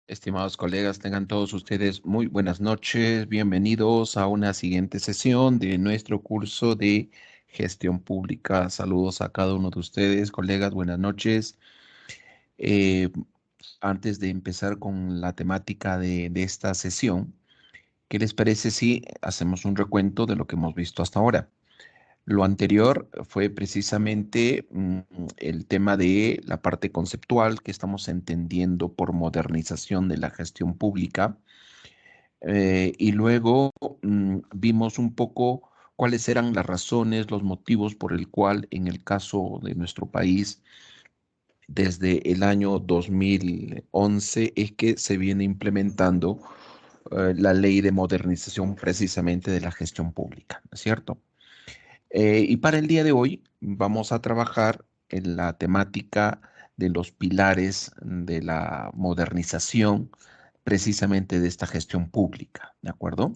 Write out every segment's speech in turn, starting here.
Estimados colegas, tengan todos ustedes muy buenas noches. Bienvenidos a una siguiente sesión de nuestro curso de gestión pública. Saludos a cada uno de ustedes, colegas, buenas noches. Eh, Antes de empezar con la temática de esta sesión, ¿qué les parece si hacemos un recuento de lo que hemos visto hasta ahora? Lo anterior fue precisamente el tema de la parte conceptual que estamos entendiendo por modernización de la gestión pública. Y luego vimos un poco cuáles eran las razones, los motivos por el cual en el caso de nuestro país, desde el año 2011 es que se viene implementando la ley de modernización precisamente de la gestión pública, ¿no es cierto? Y para el día de hoy vamos a trabajar en la temática de los pilares de la modernización precisamente de esta gestión pública, ¿de acuerdo?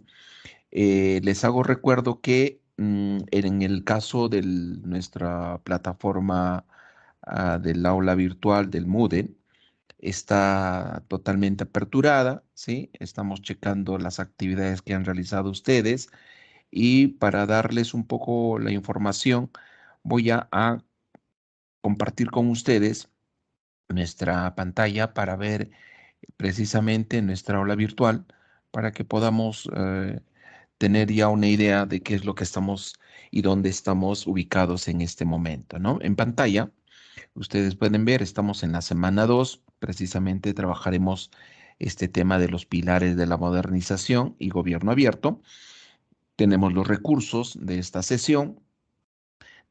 Les hago recuerdo que en el caso de nuestra plataforma del aula virtual del Moodle, está totalmente aperturada, ¿sí? Estamos checando las actividades que han realizado ustedes y para darles un poco la información, voy a compartir con ustedes nuestra pantalla para ver precisamente nuestra aula virtual para que podamos tener ya una idea de qué es lo que estamos y dónde estamos ubicados en este momento, ¿no? En pantalla, ustedes pueden ver, estamos en la semana 2, precisamente trabajaremos este tema de los pilares de la modernización y gobierno abierto. Tenemos los recursos de esta sesión.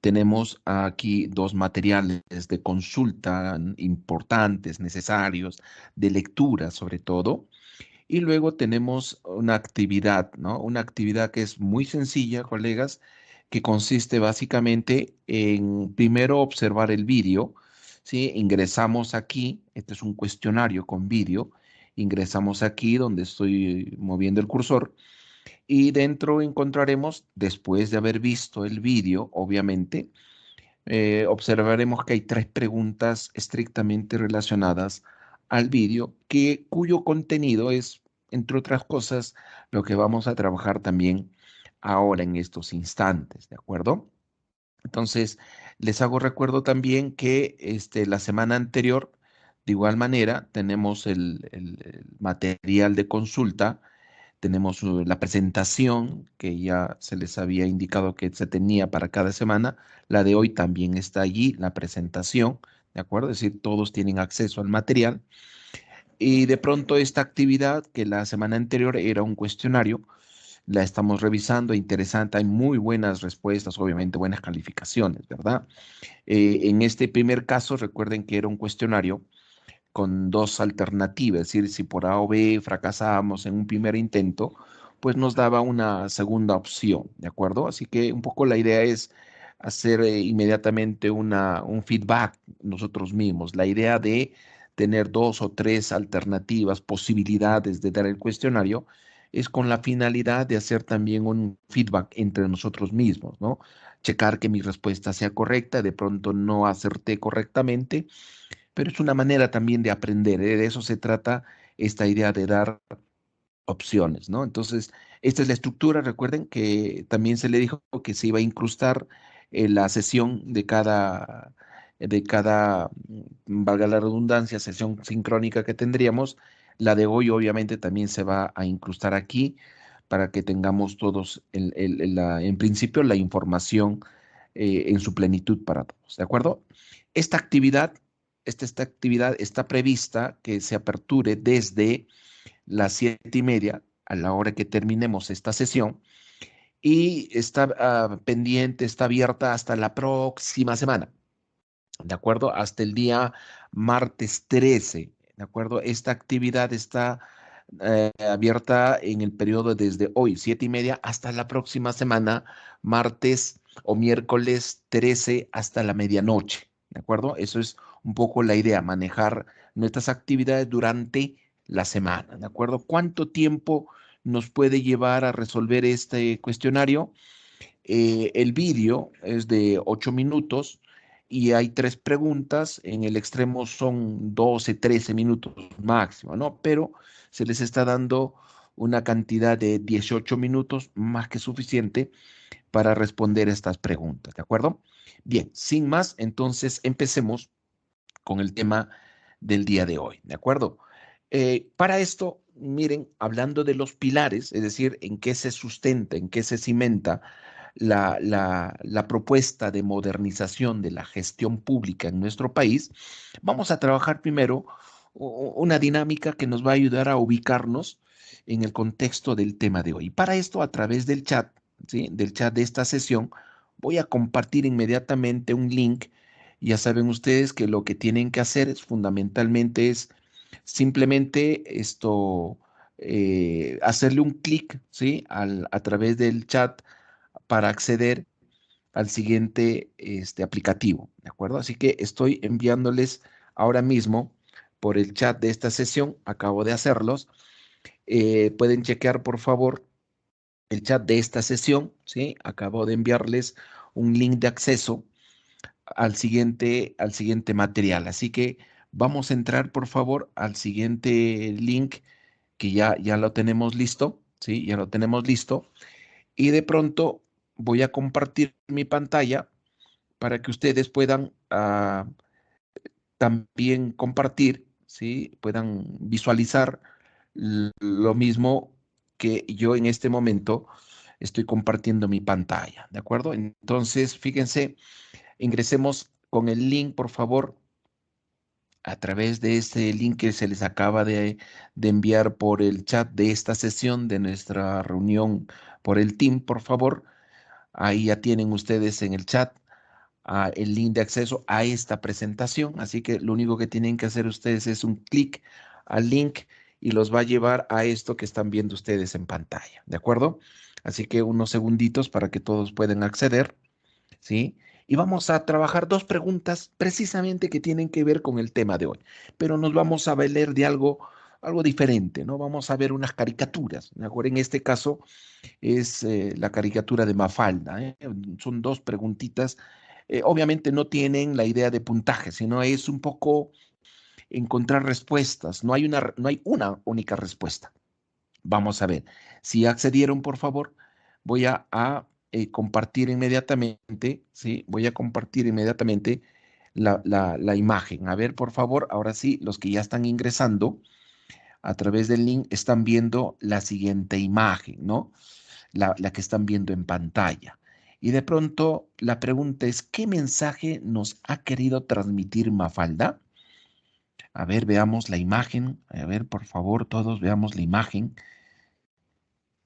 Tenemos aquí dos materiales de consulta importantes, necesarios, de lectura sobre todo. Y luego tenemos una actividad, ¿no? Una actividad que es muy sencilla, colegas, que consiste básicamente en primero observar el vídeo, ¿sí? Ingresamos aquí, este es un cuestionario con vídeo, ingresamos aquí donde estoy moviendo el cursor y dentro encontraremos, después de haber visto el vídeo, obviamente, observaremos que hay tres preguntas estrictamente relacionadas al vídeo, cuyo contenido es, entre otras cosas, lo que vamos a trabajar también ahora en estos instantes, ¿de acuerdo? Entonces, les hago recuerdo también que la semana anterior, de igual manera, tenemos el material de consulta, tenemos la presentación que ya se les había indicado que se tenía para cada semana. La de hoy también está allí, la presentación, ¿de acuerdo? Es decir, todos tienen acceso al material. Y de pronto esta actividad, que la semana anterior era un cuestionario, la estamos revisando, interesante, hay muy buenas respuestas, obviamente buenas calificaciones, ¿verdad? En este primer caso, recuerden que era un cuestionario con dos alternativas, es decir, si por A o B fracasábamos en un primer intento, pues nos daba una segunda opción, ¿de acuerdo? Así que un poco la idea es hacer inmediatamente un feedback nosotros mismos. La idea de tener dos o tres alternativas, posibilidades de dar el cuestionario, es con la finalidad de hacer también un feedback entre nosotros mismos, ¿no? Checar que mi respuesta sea correcta, de pronto no acerté correctamente, pero es una manera también de aprender, ¿eh? De eso se trata esta idea de dar opciones, ¿no? Entonces, esta es la estructura. Recuerden que también se le dijo que se iba a incrustar la sesión valga la redundancia, sesión sincrónica que tendríamos. La de hoy obviamente también se va a incrustar aquí para que tengamos todos, en principio, la información en su plenitud para todos, ¿de acuerdo? Esta actividad, esta actividad está prevista que se aperture desde las 7:30 a la hora que terminemos esta sesión y está pendiente, está abierta hasta la próxima semana, ¿de acuerdo? Hasta el día martes 13, ¿de acuerdo? Esta actividad está abierta en el periodo desde hoy, 7:30, hasta la próxima semana, martes o miércoles 13 hasta la medianoche, ¿de acuerdo? Eso es un poco la idea, manejar nuestras actividades durante la semana, ¿de acuerdo? ¿Cuánto tiempo nos puede llevar a resolver este cuestionario? El vídeo es de 8 minutos y hay 3 preguntas. En el extremo son 12, 13 minutos máximo, ¿no? Pero se les está dando una cantidad de 18 minutos más que suficiente para responder estas preguntas, ¿de acuerdo? Bien, sin más, entonces empecemos con el tema del día de hoy, ¿de acuerdo? Para esto, miren, hablando de los pilares, es decir, en qué se sustenta, en qué se cimenta la propuesta de modernización de la gestión pública en nuestro país, vamos a trabajar primero una dinámica que nos va a ayudar a ubicarnos en el contexto del tema de hoy. Para esto, a través del chat, ¿sí? Del chat de esta sesión, voy a compartir inmediatamente un link. Ya saben ustedes que lo que tienen que hacer es fundamentalmente es simplemente hacerle un clic, ¿sí? A través del chat para acceder al siguiente aplicativo, ¿de acuerdo? Así que estoy enviándoles ahora mismo por el chat de esta sesión, acabo de hacerlos. Pueden chequear, por favor, el chat de esta sesión, ¿sí? Acabo de enviarles un link de acceso al siguiente material. Así que vamos a entrar, por favor, al siguiente link que ya lo tenemos listo, ¿sí? Ya lo tenemos listo. Y de pronto voy a compartir mi pantalla para que ustedes puedan también compartir, ¿sí? Puedan visualizar lo mismo que yo en este momento estoy compartiendo mi pantalla, ¿de acuerdo? Entonces, fíjense, ingresemos con el link, por favor, a través de este link que se les acaba de enviar por el chat de esta sesión de nuestra reunión por el Team, por favor. Ahí ya tienen ustedes en el chat el link de acceso a esta presentación. Así que lo único que tienen que hacer ustedes es un clic al link y los va a llevar a esto que están viendo ustedes en pantalla. ¿De acuerdo? Así que unos segunditos para que todos puedan acceder. ¿Sí? Y vamos a trabajar 2 preguntas precisamente que tienen que ver con el tema de hoy, pero nos vamos a valer de algo diferente, ¿no? Vamos a ver unas caricaturas, ¿de acuerdo? En este caso es la caricatura de Mafalda, ¿eh? Son 2 preguntitas. Obviamente no tienen la idea de puntaje, sino es un poco encontrar respuestas. No hay una única respuesta. Vamos a ver. Si accedieron, por favor, voy a compartir inmediatamente, ¿sí? Voy a compartir inmediatamente la imagen. A ver, por favor, ahora sí, los que ya están ingresando a través del link están viendo la siguiente imagen, ¿no? La que están viendo en pantalla. Y de pronto la pregunta es, ¿qué mensaje nos ha querido transmitir Mafalda? A ver, veamos la imagen. A ver, por favor, todos veamos la imagen.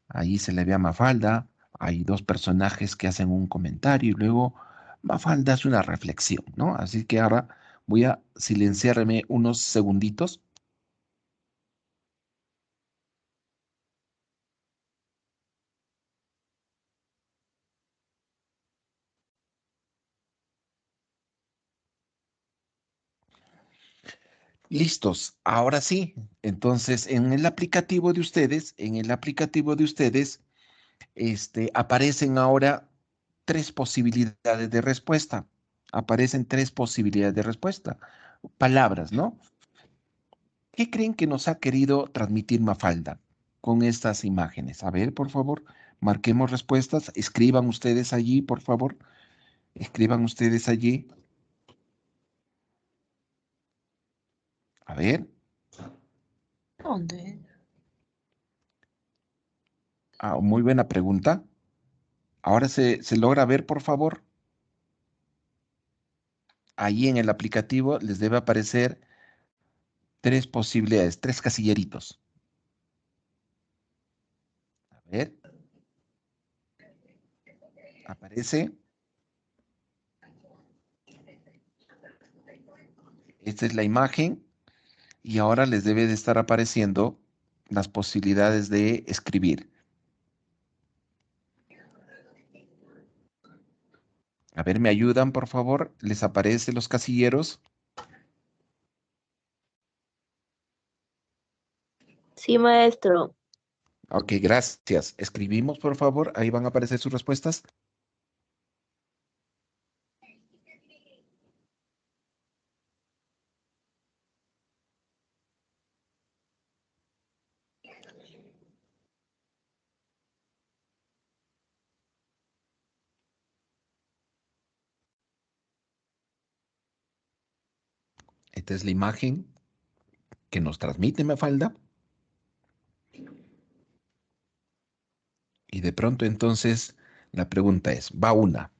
Ahí se le ve a Mafalda, hay 2 personajes que hacen un comentario y luego Mafalda hace una reflexión, ¿no? Así que ahora voy a silenciarme unos segunditos. Listos, ahora sí. Entonces, en el aplicativo de ustedes, aparecen ahora 3 posibilidades de respuesta. Aparecen 3 posibilidades de respuesta. Palabras, ¿no? ¿Qué creen que nos ha querido transmitir Mafalda con estas imágenes? A ver, por favor, marquemos respuestas. Escriban ustedes allí, por favor. Escriban ustedes allí. A ver, ¿Dónde? muy buena pregunta. Ahora se logra ver, por favor. Allí en el aplicativo les debe aparecer 3 posibilidades, 3 casilleritos. A ver, aparece. Esta es la imagen y ahora les debe de estar apareciendo las posibilidades de escribir. A ver, ¿me ayudan, por favor? ¿Les aparecen los casilleros? Sí, maestro. Ok, gracias. Escribimos, por favor. Ahí van a aparecer sus respuestas. Esta es la imagen que nos transmite Mafalda. Y de pronto entonces la pregunta es, va una.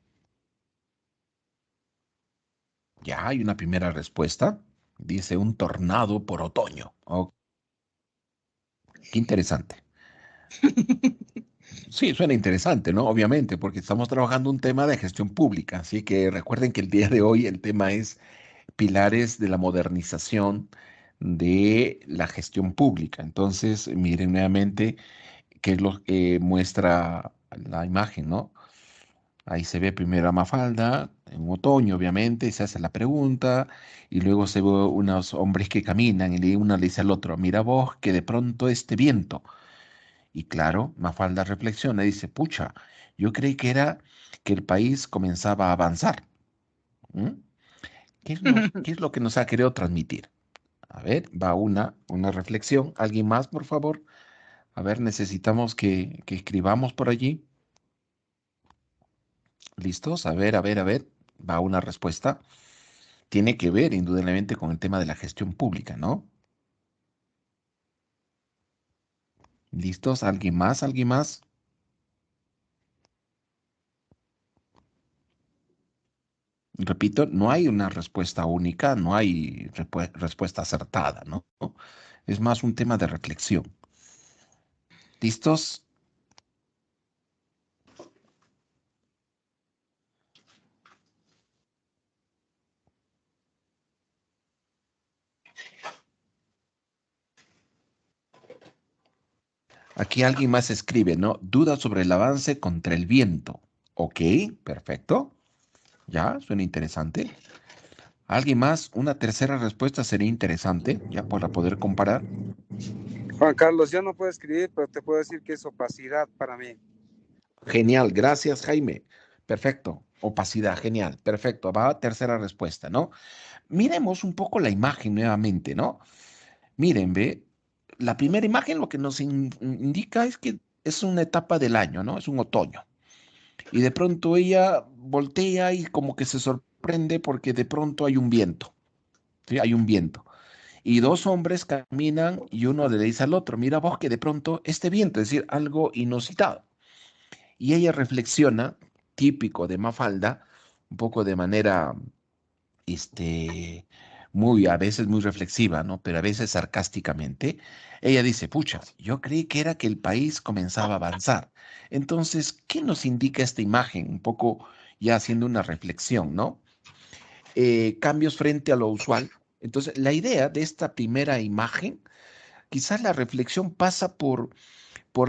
Ya hay una primera respuesta. Dice un tornado por otoño. Oh, qué interesante. Sí, suena interesante, ¿no? Obviamente, porque estamos trabajando un tema de gestión pública. Así que recuerden que el día de hoy el tema es pilares de la modernización de la gestión pública. Entonces, miren nuevamente qué es lo que muestra la imagen, ¿no? Ahí se ve primero a Mafalda, en otoño, obviamente, y se hace la pregunta, y luego se ve unos hombres que caminan, y uno le dice al otro, mira vos que de pronto este viento. Y claro, Mafalda reflexiona y dice, pucha, yo creí que era que el país comenzaba a avanzar. ¿M? ¿Qué es lo que nos ha querido transmitir? A ver, va una reflexión. ¿Alguien más, por favor? A ver, necesitamos que escribamos por allí. ¿Listos? A ver. Va una respuesta. Tiene que ver indudablemente con el tema de la gestión pública, ¿no? ¿Listos? ¿Alguien más? ¿Alguien más? Repito, no hay una respuesta única, no hay respuesta acertada, ¿no? Es más un tema de reflexión. ¿Listos? Aquí alguien más escribe, ¿no? Duda sobre el avance contra el viento. Ok, perfecto. Ya, suena interesante. ¿Alguien más? Una tercera respuesta sería interesante, ya para poder comparar. Juan Carlos, yo no puedo escribir, pero te puedo decir que es opacidad para mí. Genial, gracias Jaime. Perfecto, opacidad, genial, perfecto. Va tercera respuesta, ¿no? Miremos un poco la imagen nuevamente, ¿no? Miren, ve, la primera imagen lo que nos indica es que es una etapa del año, ¿no? Es un otoño. Y de pronto ella voltea y como que se sorprende porque de pronto hay un viento, ¿sí? Hay un viento. Y dos hombres caminan y uno le dice al otro, mira vos que de pronto este viento, es decir, algo inusitado. Y ella reflexiona, típico de Mafalda, un poco de manera, este, muy, a veces muy reflexiva, ¿no? Pero a veces sarcásticamente. Ella dice, pucha, yo creí que era que el país comenzaba a avanzar. Entonces, ¿qué nos indica esta imagen? Un poco ya haciendo una reflexión, ¿no? Cambios frente a lo usual. Entonces, la idea de esta primera imagen, quizás la reflexión pasa por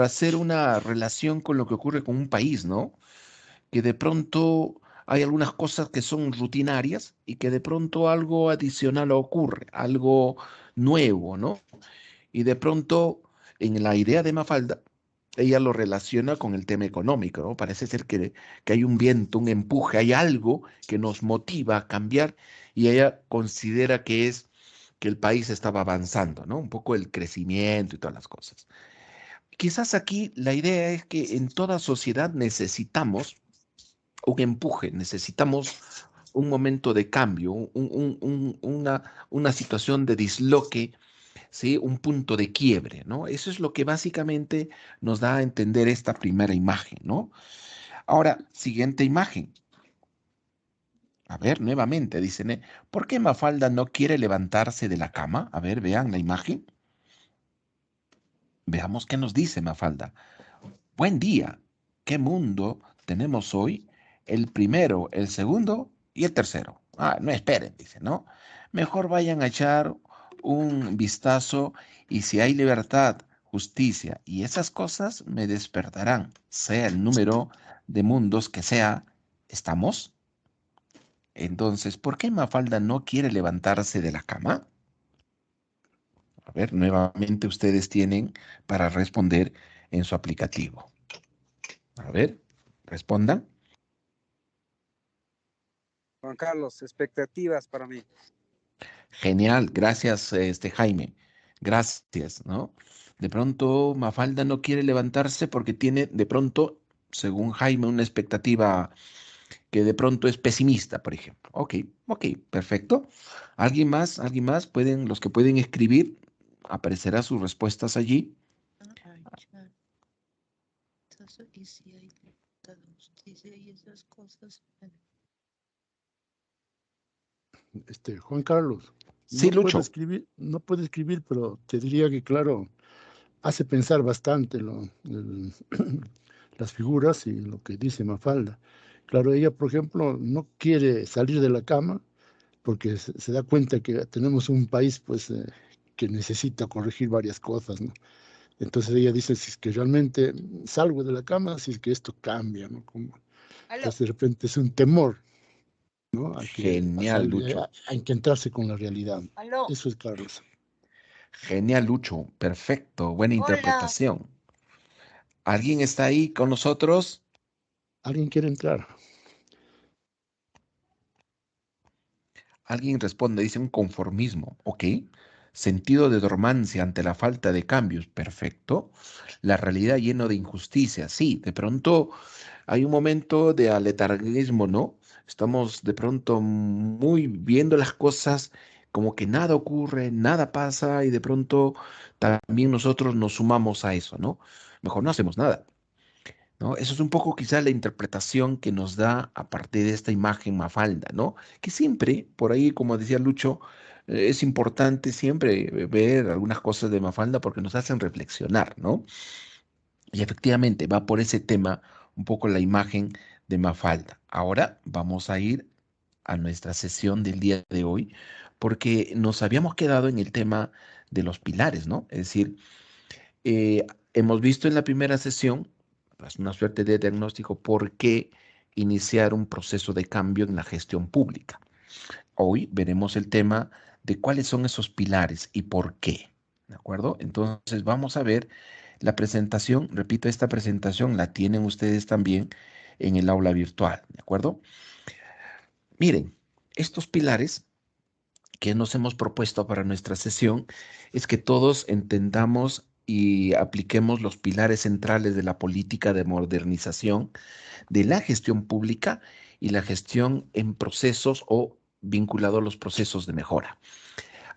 hacer una relación con lo que ocurre con un país, ¿no? Que de pronto hay algunas cosas que son rutinarias y que de pronto algo adicional ocurre, algo nuevo, ¿no? Y de pronto, en la idea de Mafalda, ella lo relaciona con el tema económico, ¿no? Parece ser que hay un viento, un empuje, hay algo que nos motiva a cambiar y ella considera que es que el país estaba avanzando, ¿no? Un poco el crecimiento y todas las cosas. Quizás aquí la idea es que en toda sociedad necesitamos un empuje, necesitamos un momento de cambio, una situación de disloque, ¿sí? Un punto de quiebre, ¿no? Eso es lo que básicamente nos da a entender esta primera imagen, ¿no? Ahora, siguiente imagen. A ver, nuevamente, dicen, ¿por qué Mafalda no quiere levantarse de la cama? A ver, vean la imagen. Veamos qué nos dice Mafalda. Buen día. ¿Qué mundo tenemos hoy? El primero, el segundo y el tercero. Ah, no esperen, dice, ¿no? Mejor vayan a echar un vistazo y si hay libertad, justicia y esas cosas me despertarán, sea el número de mundos que sea. ¿Estamos? Entonces, ¿por qué Mafalda no quiere levantarse de la cama? A ver, nuevamente ustedes tienen para responder en su aplicativo. A ver, respondan. Juan Carlos, expectativas para mí. Genial, gracias, Jaime. Gracias, ¿no? De pronto Mafalda no quiere levantarse porque tiene, de pronto, según Jaime, una expectativa que de pronto es pesimista, por ejemplo. Ok, ok, perfecto. ¿Alguien más? ¿Alguien más? ¿Pueden, los que pueden escribir, aparecerá sus respuestas allí? Ay, ya. Entonces, y si hay diputados, dice y esas cosas. Bueno, Juan Carlos, Sí, Lucho. no puede escribir, pero te diría que, claro, hace pensar bastante las figuras y lo que dice Mafalda. Claro, ella, por ejemplo, no quiere salir de la cama porque se da cuenta que tenemos un país, pues, que necesita corregir varias cosas, ¿no? Entonces ella dice, si es que realmente salgo de la cama, si es que esto cambia, ¿no? aló, Entonces de repente es un temor, ¿no? A Genial, salir, Lucho. a encontrarse con la realidad. aló, Eso es Carlos. Genial, Lucho. Perfecto. Buena hola. interpretación. ¿Alguien está ahí con nosotros? ¿Alguien quiere entrar? Alguien responde, dice un conformismo. Ok. Sentido de dormancia ante la falta de cambios. Perfecto. La realidad lleno de injusticias. Sí, de pronto hay un momento de aletargismo, ¿no? Estamos de pronto muy viendo las cosas como que nada ocurre, nada pasa y de pronto también nosotros nos sumamos a eso, ¿no? Mejor no hacemos nada, ¿no? Eso es un poco quizá la interpretación que nos da a partir de esta imagen Mafalda, ¿no? Que siempre, por ahí, como decía Lucho, es importante siempre ver algunas cosas de Mafalda porque nos hacen reflexionar, ¿no? Y efectivamente va por ese tema un poco la imagen de Mafalda. Ahora vamos a ir a nuestra sesión del día de hoy porque nos habíamos quedado en el tema de los pilares, ¿no? Es decir, eh, hemos visto en la primera sesión, pues, una suerte de diagnóstico, por qué iniciar un proceso de cambio en la gestión pública. Hoy veremos el tema de cuáles son esos pilares y por qué. ¿De acuerdo? Entonces vamos a ver la presentación. Repito, esta presentación la tienen ustedes también en el aula virtual. ¿De acuerdo? Miren, estos pilares que nos hemos propuesto para nuestra sesión es que todos entendamos y apliquemos los pilares centrales de la política de modernización de la gestión pública y la gestión en procesos o vinculado a los procesos de mejora.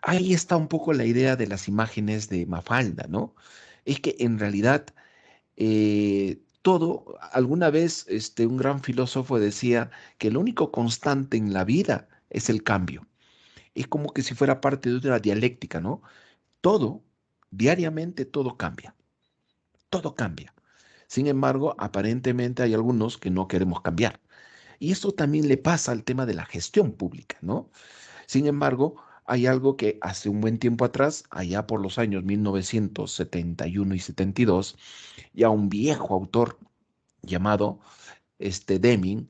Ahí está un poco la idea de las imágenes de Mafalda, ¿no? Es que en realidad todo, alguna vez un gran filósofo decía que lo único constante en la vida es el cambio. Es como que si fuera parte de una dialéctica, ¿no? Todo, diariamente todo cambia, todo cambia. Sin embargo, aparentemente hay algunos que no queremos cambiar. Y esto también le pasa al tema de la gestión pública, ¿no? Sin embargo, hay algo que hace un buen tiempo atrás, allá por los años 1971 y 72, ya un viejo autor llamado Deming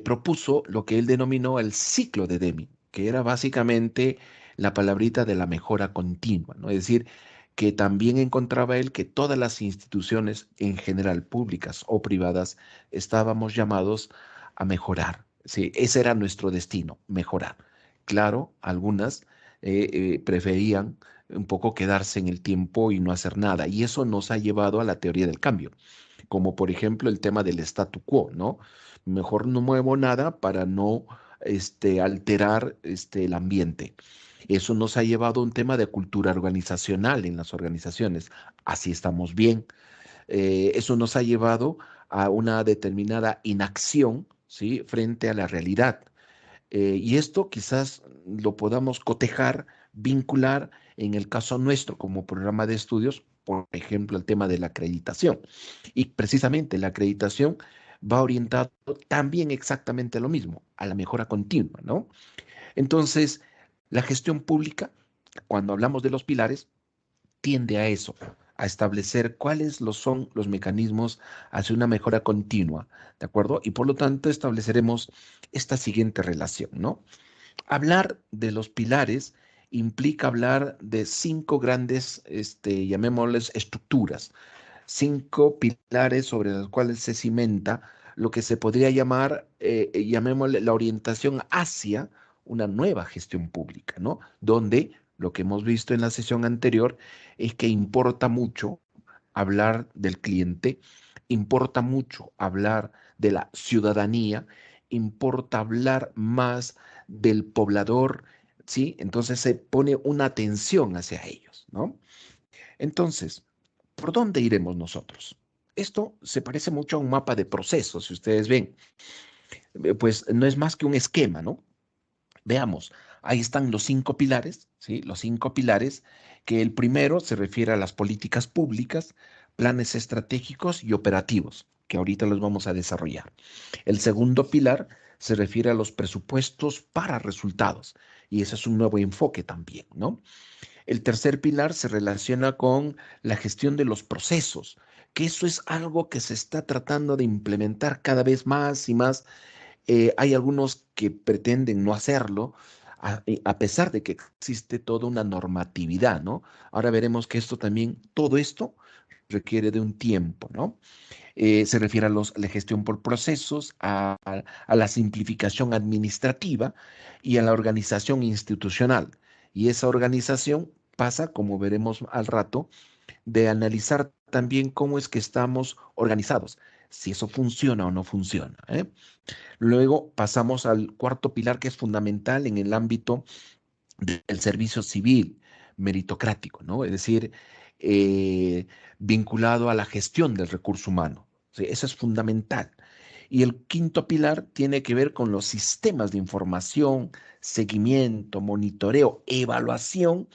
propuso lo que él denominó el ciclo de Deming, que era básicamente la palabrita de la mejora continua, ¿no? Es decir, que también encontraba él que todas las instituciones en general, públicas o privadas, estábamos llamados a mejorar. Sí, ese era nuestro destino, mejorar. Claro, algunas preferían un poco quedarse en el tiempo y no hacer nada, y eso nos ha llevado a la teoría del cambio, como por ejemplo el tema del statu quo, ¿no? Mejor no muevo nada para no alterar el ambiente. Eso nos ha llevado a un tema de cultura organizacional en las organizaciones. Así estamos bien. Eso nos ha llevado a una determinada inacción, ¿sí? Frente a la realidad. Y esto quizás lo podamos cotejar, vincular en el caso nuestro como programa de estudios, por ejemplo, el tema de la acreditación. Y precisamente la acreditación va orientado también exactamente a lo mismo, a la mejora continua, ¿no? Entonces, la gestión pública, cuando hablamos de los pilares, tiende a eso, a establecer cuáles son los mecanismos hacia una mejora continua, ¿de acuerdo? Y por lo tanto estableceremos esta siguiente relación, ¿no? Hablar de los pilares implica hablar de cinco grandes, llamémosles estructuras, cinco pilares sobre los cuales se cimenta lo que se podría llamar, llamémosle la orientación hacia una nueva gestión pública, ¿no? Donde lo que hemos visto en la sesión anterior es que importa mucho hablar del cliente, importa mucho hablar de la ciudadanía importa hablar más del poblador, ¿sí? Entonces se pone una atención hacia ellos, ¿no? Entonces, ¿por dónde iremos nosotros? Esto se parece mucho a un mapa de procesos, si ustedes ven, pues no es más que un esquema, ¿no? Veamos, ahí están los 5 pilares, ¿sí? Los 5 pilares, que el primero se refiere a las políticas públicas, planes estratégicos y operativos, que ahorita los vamos a desarrollar. El segundo pilar se refiere a los presupuestos para resultados, y ese es un nuevo enfoque también, ¿no? El tercer pilar se relaciona con la gestión de los procesos, que eso es algo que se está tratando de implementar cada vez más y más. Hay algunos que pretenden no hacerlo, a pesar de que existe toda una normatividad, ¿no? Ahora veremos que esto también, todo esto requiere de un tiempo, ¿no? Se refiere a la gestión por procesos, a la simplificación administrativa y a la organización institucional. Y esa organización pasa, como veremos al rato, de analizar también cómo es que estamos organizados, si eso funciona o no funciona, ¿eh? Luego pasamos al cuarto pilar que es fundamental en el ámbito del servicio civil meritocrático, ¿no? Es decir, eh, vinculado a la gestión del recurso humano. Sí, eso es fundamental. Y el quinto pilar tiene que ver con los sistemas de información, seguimiento, monitoreo, evaluación,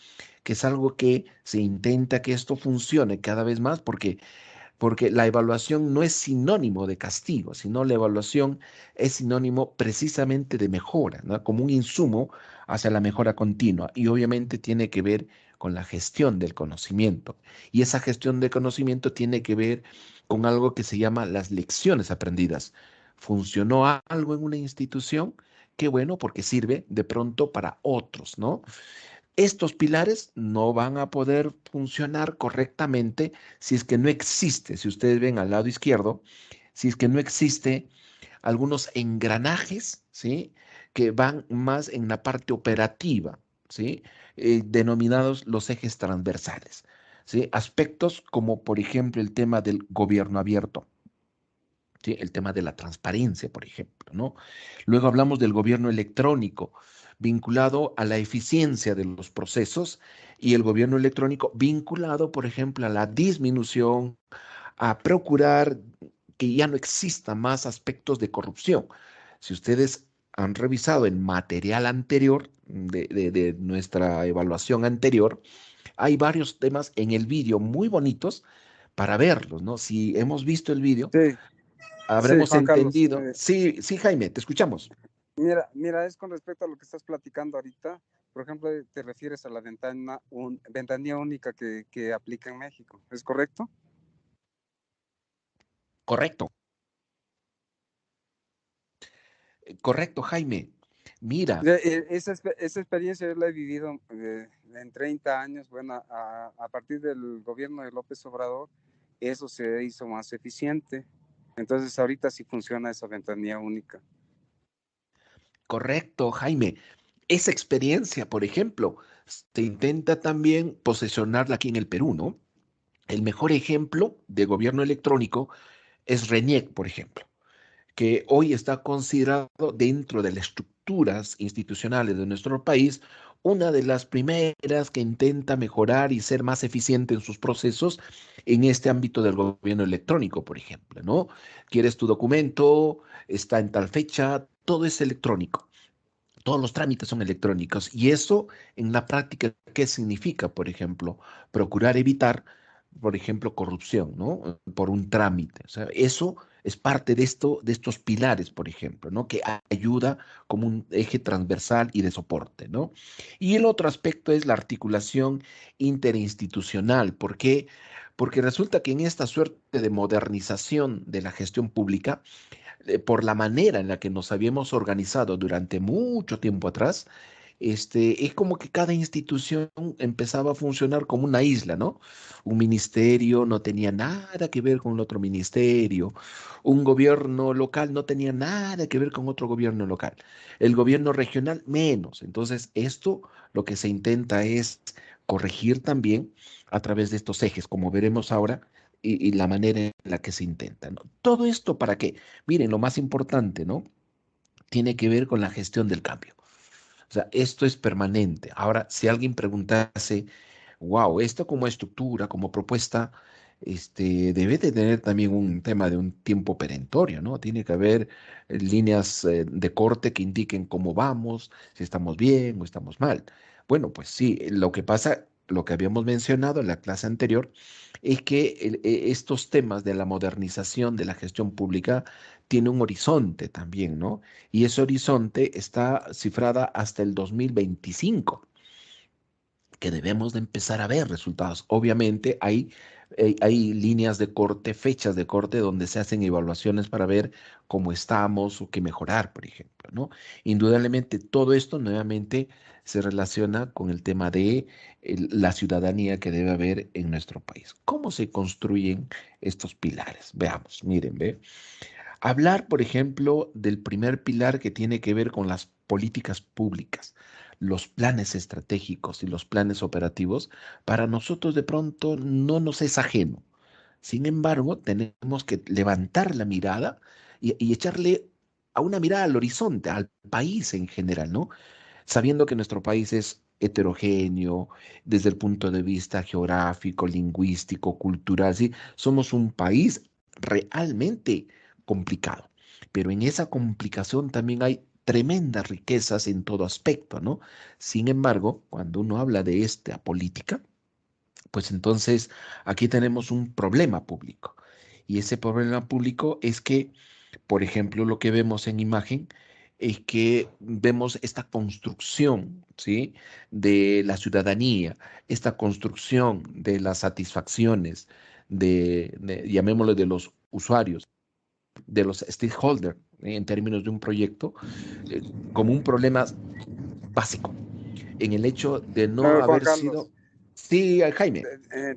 que es algo que se intenta que esto funcione cada vez más porque la evaluación no es sinónimo de castigo, sino la evaluación es sinónimo precisamente de mejora, ¿no? Como un insumo hacia la mejora continua y obviamente tiene que ver con la gestión del conocimiento. Y esa gestión del conocimiento tiene que ver con algo que se llama las lecciones aprendidas. ¿Funcionó algo en una institución? Qué bueno, porque sirve de pronto para otros, ¿no? Estos pilares no van a poder funcionar correctamente si es que no existe, si ustedes ven al lado izquierdo, si es que no existe algunos engranajes, ¿sí? Que van más en la parte operativa, ¿sí? Denominados los ejes transversales, ¿sí? Aspectos como, por ejemplo, el tema del gobierno abierto, ¿sí? El tema de la transparencia, por ejemplo, ¿no? Luego hablamos del gobierno electrónico, vinculado a la eficiencia de los procesos y el gobierno electrónico vinculado, por ejemplo, a la disminución, a procurar que ya no exista más aspectos de corrupción. Si ustedes han revisado el material anterior de nuestra evaluación anterior, hay varios temas en el vídeo muy bonitos para verlos, ¿no? Si hemos visto el vídeo, Sí, sí, habremos Juan Carlos. entendido. Sí, sí, Jaime, te escuchamos. Mira, es con respecto a lo que estás platicando ahorita. Por ejemplo, te refieres a la ventanilla única que aplica en México, ¿es correcto? Correcto, correcto, Jaime. Mira, Esa experiencia yo la he vivido en 30 años. Bueno, a partir del gobierno de López Obrador, eso se hizo más eficiente. Entonces, ahorita sí funciona esa ventanilla única. correcto, Jaime. Esa experiencia, por ejemplo, se intenta también posesionarla aquí en el Perú, ¿no? El mejor ejemplo de gobierno electrónico es RENIEC, por ejemplo, que hoy está considerado dentro de las estructuras institucionales de nuestro país una de las primeras que intenta mejorar y ser más eficiente en sus procesos en este ámbito del gobierno electrónico, por ejemplo, ¿no? Quieres tu documento, está en tal fecha, todo es electrónico. Todos los trámites son electrónicos y eso en la práctica, ¿qué significa? Por ejemplo, procurar evitar, por ejemplo, corrupción, ¿no? Por un trámite. O sea, eso es parte de esto, de estos pilares, por ejemplo, ¿no? Que ayuda como un eje transversal y de soporte, ¿no? Y el otro aspecto es la articulación interinstitucional. ¿Por qué? Porque resulta que en esta suerte de modernización de la gestión pública, por la manera en la que nos habíamos organizado durante mucho tiempo atrás, es como que cada institución empezaba a funcionar como una isla, ¿no? Un ministerio no tenía nada que ver con el otro ministerio, un gobierno local no tenía nada que ver con otro gobierno local, el gobierno regional menos. Entonces, esto lo que se intenta es corregir también a través de estos ejes, como veremos ahora, y la manera en la que se intenta, ¿no? Todo esto para qué. Miren, lo más importante, ¿no? tiene que ver con la gestión del cambio. O sea, esto es permanente. Ahora, si alguien preguntase, wow, esto como estructura, como propuesta, debe de tener también un tema de un tiempo perentorio, ¿no? Tiene que haber líneas de corte que indiquen cómo vamos, si estamos bien o estamos mal. Bueno, pues sí, lo que pasa, lo que habíamos mencionado en la clase anterior, es que estos temas de la modernización de la gestión pública tiene un horizonte también, ¿no? Y ese horizonte está cifrada hasta el 2025, que debemos de empezar a ver resultados. Obviamente hay líneas de corte, fechas de corte donde se hacen evaluaciones para ver cómo estamos o qué mejorar, por ejemplo, ¿no? Indudablemente todo esto nuevamente se relaciona con el tema de la ciudadanía que debe haber en nuestro país. ¿Cómo se construyen estos pilares? Veamos, miren, ve. Hablar, por ejemplo, del primer pilar que tiene que ver con las políticas públicas, los planes estratégicos y los planes operativos, para nosotros de pronto no nos es ajeno. Sin embargo, tenemos que levantar la mirada y echarle a una mirada al horizonte, al país en general, ¿no? Sabiendo que nuestro país es heterogéneo desde el punto de vista geográfico, lingüístico, cultural, ¿sí? Somos un país realmente complicado, pero en esa complicación también hay tremendas riquezas en todo aspecto, ¿no? Sin embargo, cuando uno habla de esta política, pues entonces aquí tenemos un problema público. Y ese problema público es que, por ejemplo, lo que vemos en imagen es que vemos esta construcción, ¿sí? De la ciudadanía, esta construcción de las satisfacciones llamémoslo, de los usuarios, de los stakeholders, en términos de un proyecto, eh, como un problema básico, en el hecho de no Juan haber sido... Carlos, Sí, Jaime.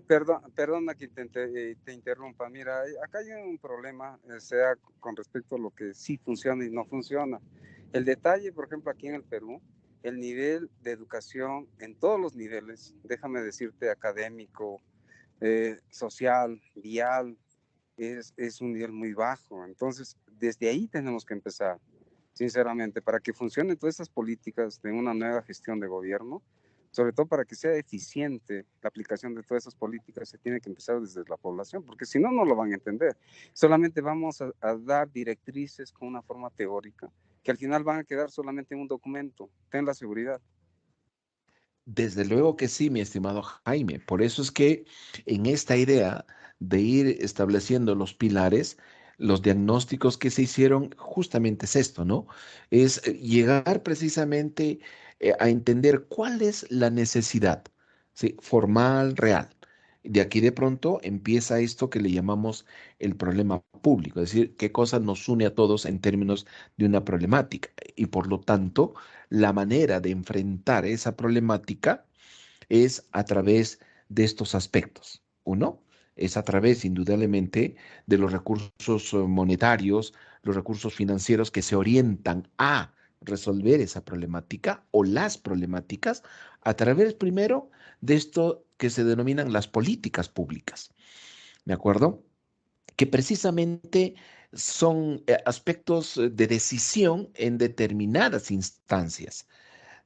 perdona que te interrumpa. Mira, acá hay un problema, sea con respecto a lo que sí funciona y no funciona. El detalle, por ejemplo, aquí en el Perú, el nivel de educación en todos los niveles, déjame decirte, académico, social, vial, es un nivel muy bajo. Entonces, desde ahí tenemos que empezar, sinceramente, para que funcionen todas estas políticas de una nueva gestión de gobierno, sobre todo para que sea eficiente la aplicación de todas esas políticas, se tiene que empezar desde la población, porque si no, no lo van a entender. Solamente vamos a dar directrices con una forma teórica, que al final van a quedar solamente en un documento, ten la seguridad. Desde luego que sí, mi estimado Jaime. Por eso es que en esta idea de ir estableciendo los pilares, los diagnósticos que se hicieron, justamente es esto, ¿no? Es llegar precisamente a entender cuál es la necesidad, ¿sí? Formal, real. De aquí de pronto empieza esto que le llamamos el problema público, es decir, qué cosa nos une a todos en términos de una problemática. Y por lo tanto, la manera de enfrentar esa problemática es a través de estos aspectos. Uno, es a través, indudablemente, de los recursos monetarios, los recursos financieros que se orientan a resolver esa problemática o las problemáticas a través primero de esto que se denominan las políticas públicas. ¿De acuerdo? Que precisamente son aspectos de decisión en determinadas instancias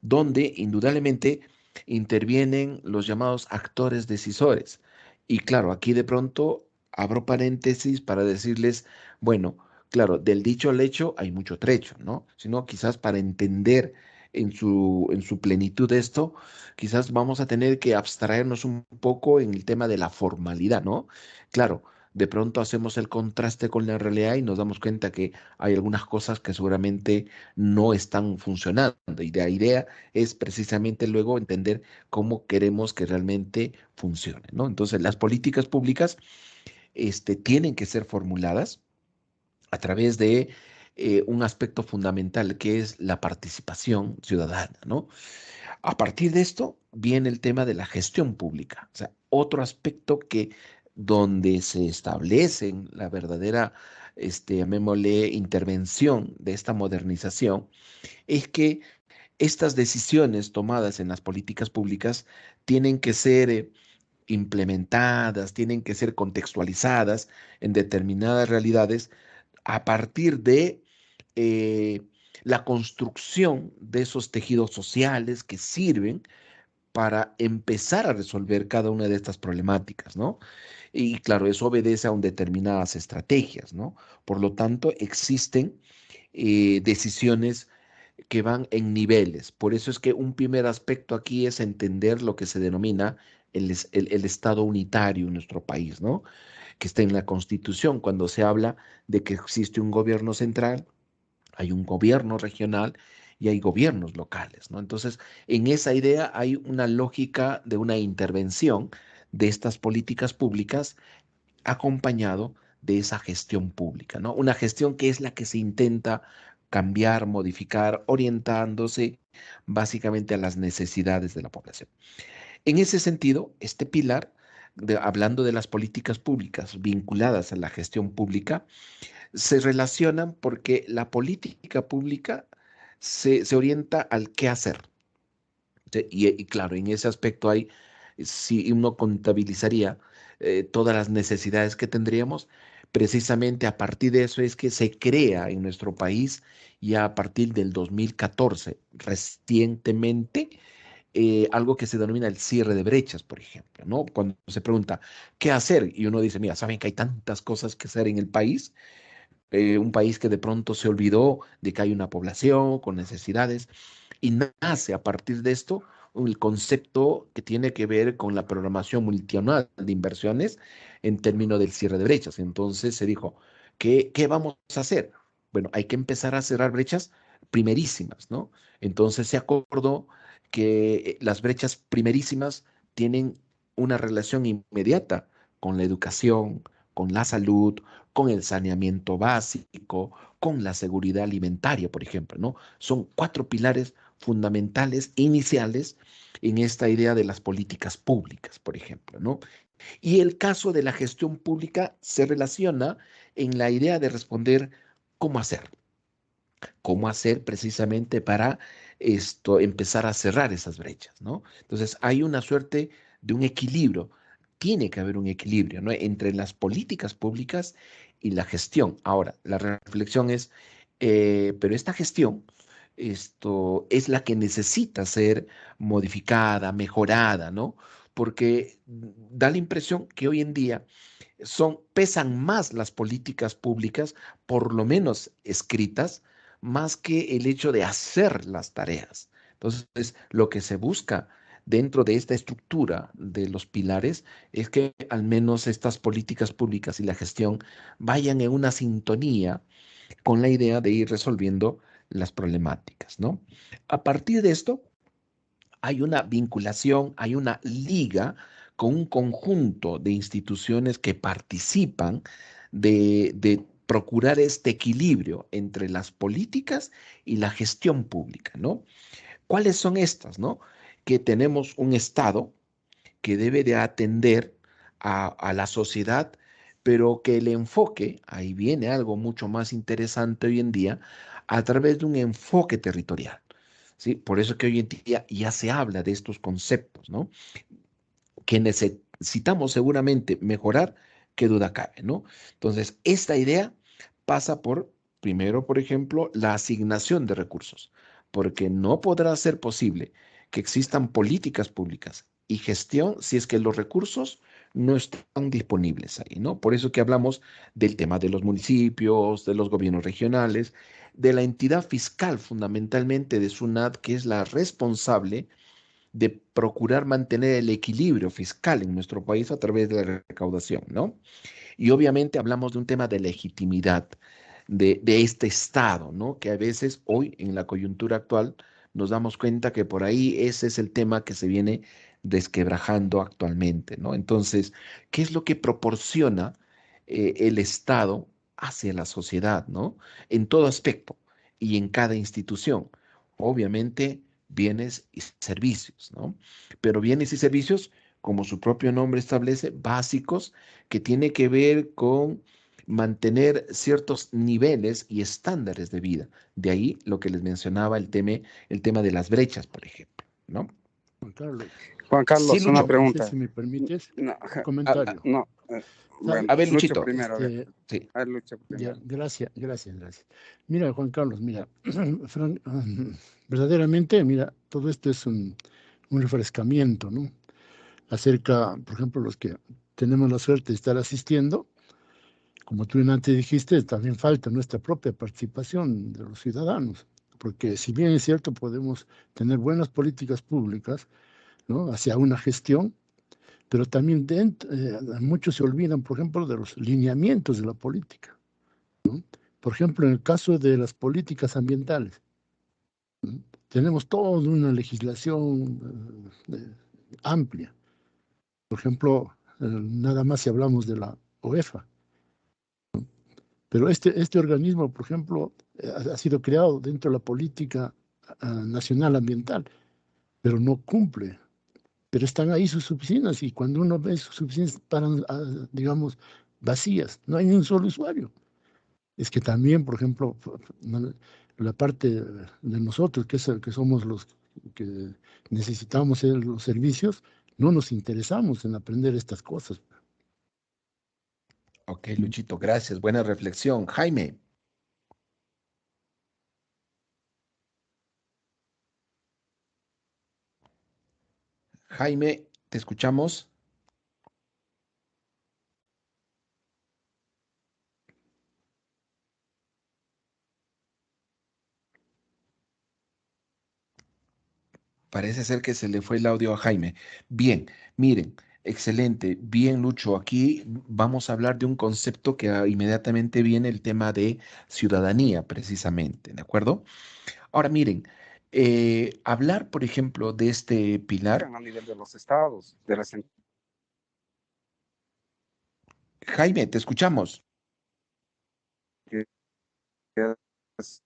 donde indudablemente intervienen los llamados actores decisores. Y claro, aquí de pronto abro paréntesis para decirles, bueno, claro, del dicho al hecho hay mucho trecho, ¿no? Sino quizás para entender en su plenitud esto, quizás vamos a tener que abstraernos un poco en el tema de la formalidad, ¿no? Claro, de pronto hacemos el contraste con la realidad y nos damos cuenta que hay algunas cosas que seguramente no están funcionando. Y la idea es precisamente luego entender cómo queremos que realmente funcione, ¿no? Entonces, las políticas públicas tienen que ser formuladas a través de un aspecto fundamental que es la participación ciudadana, ¿no? A partir de esto viene el tema de la gestión pública, o sea, otro aspecto que donde se establecen la verdadera, llamémosle, intervención de esta modernización, es que estas decisiones tomadas en las políticas públicas tienen que ser implementadas, tienen que ser contextualizadas en determinadas realidades a partir de eh, la construcción de esos tejidos sociales que sirven para empezar a resolver cada una de estas problemáticas, ¿no? Y claro, eso obedece a determinadas estrategias, ¿no? Por lo tanto, existen decisiones que van en niveles. Por eso es que un primer aspecto aquí es entender lo que se denomina el Estado unitario en nuestro país, ¿no? Que está en la Constitución, cuando se habla de que existe un gobierno central, hay un gobierno regional y hay gobiernos locales, ¿no? Entonces, en esa idea hay una lógica de una intervención de estas políticas públicas acompañado de esa gestión pública, ¿no? Una gestión que es la que se intenta cambiar, modificar, orientándose básicamente a las necesidades de la población. En ese sentido, este pilar, hablando de las políticas públicas vinculadas a la gestión pública, se relacionan porque la política pública se orienta al qué hacer. ¿Sí? Y claro, en ese aspecto hay, si uno contabilizaría todas las necesidades que tendríamos, precisamente a partir de eso es que se crea en nuestro país ya a partir del 2014, recientemente, algo que se denomina el cierre de brechas, por ejemplo, ¿no? Cuando se pregunta, ¿qué hacer? Y uno dice, mira, ¿saben que hay tantas cosas que hacer en el país? Un país que de pronto se olvidó de que hay una población con necesidades y nace a partir de esto el concepto que tiene que ver con la programación multianual de inversiones en términos del cierre de brechas. Entonces se dijo, ¿qué vamos a hacer? Bueno, hay que empezar a cerrar brechas primerísimas, ¿no? Entonces se acordó que las brechas primerísimas tienen una relación inmediata con la educación, con la salud, con el saneamiento básico, con la seguridad alimentaria, por ejemplo, ¿no? Son cuatro pilares fundamentales iniciales en esta idea de las políticas públicas, por ejemplo, ¿no? Y el caso de la gestión pública se relaciona en la idea de responder cómo hacer precisamente para esto empezar a cerrar esas brechas, ¿no? Entonces hay una suerte de un equilibrio, tiene que haber un equilibrio, ¿no? Entre las políticas públicas y la gestión. Ahora, la reflexión es, pero esta gestión, esto es la que necesita ser modificada, mejorada, ¿no? Porque da la impresión que hoy en día pesan más las políticas públicas, por lo menos escritas, más que el hecho de hacer las tareas. Entonces, lo que se busca dentro de esta estructura de los pilares es que al menos estas políticas públicas y la gestión vayan en una sintonía con la idea de ir resolviendo las problemáticas, ¿no? A partir de esto, hay una vinculación, hay una liga con un conjunto de instituciones que participan de procurar este equilibrio entre las políticas y la gestión pública, ¿no? ¿Cuáles son estas, no? Que tenemos un Estado que debe de atender a la sociedad, pero que el enfoque, ahí viene algo mucho más interesante hoy en día, a través de un enfoque territorial. ¿Sí? Por eso que hoy en día ya se habla de estos conceptos, ¿no? Que necesitamos seguramente mejorar, qué duda cabe, ¿no? Entonces, esta idea pasa por, primero, por ejemplo, la asignación de recursos, porque no podrá ser posible que existan políticas públicas y gestión si es que los recursos no están disponibles ahí, ¿no? Por eso que hablamos del tema de los municipios, de los gobiernos regionales, de la entidad fiscal fundamentalmente de SUNAT, que es la responsable de procurar mantener el equilibrio fiscal en nuestro país a través de la recaudación, ¿no? Y obviamente hablamos de un tema de legitimidad de este Estado, ¿no? Que a veces hoy en la coyuntura actual nos damos cuenta que por ahí ese es el tema que se viene desquebrajando actualmente, ¿no? Entonces, ¿qué es lo que proporciona el Estado hacia la sociedad, ¿no? En todo aspecto y en cada institución. Obviamente, bienes y servicios, ¿no? Pero bienes y servicios, como su propio nombre establece, básicos, que tiene que ver con mantener ciertos niveles y estándares de vida. De ahí lo que les mencionaba el tema de las brechas, por ejemplo, ¿no? Juan Carlos, Juan Sí, Carlos, una Lucho. no sé pregunta. si me permites No, un comentario. no, Bueno, A ver, Lucho Luchito. primero, a ver. Sí. A ver, Lucho Ya, primero. gracias. Mira, Juan Carlos, mira, verdaderamente, mira, todo esto es un refrescamiento, ¿no? Acerca, por ejemplo, los que tenemos la suerte de estar asistiendo, como tú antes dijiste, también falta nuestra propia participación de los ciudadanos, porque si bien es cierto, podemos tener buenas políticas públicas, ¿no? Hacia una gestión, pero también muchos se olvidan, por ejemplo, de los lineamientos de la política. Por ejemplo, en el caso de las políticas ambientales, ¿no? Tenemos toda una legislación amplia. Por ejemplo, nada más si hablamos de la OEFA. Pero este organismo, por ejemplo, ha sido creado dentro de la política nacional ambiental, pero no cumple. Pero están ahí sus oficinas y cuando uno ve sus oficinas paran, digamos, vacías. No hay ni un solo usuario. Es que también, por ejemplo, la parte de nosotros, que es el que somos los que necesitamos los servicios, no nos interesamos en aprender estas cosas. Ok, Luchito, gracias. Buena reflexión. Jaime. Jaime, te escuchamos. Parece ser que se le fue el audio a Jaime. Bien, miren, excelente. Bien, Lucho, aquí vamos a hablar de un concepto que inmediatamente viene el tema de ciudadanía, precisamente, ¿de acuerdo? Ahora, miren, hablar, por ejemplo, de este pilar. A nivel de los estados, de las Jaime, te escuchamos. entidades,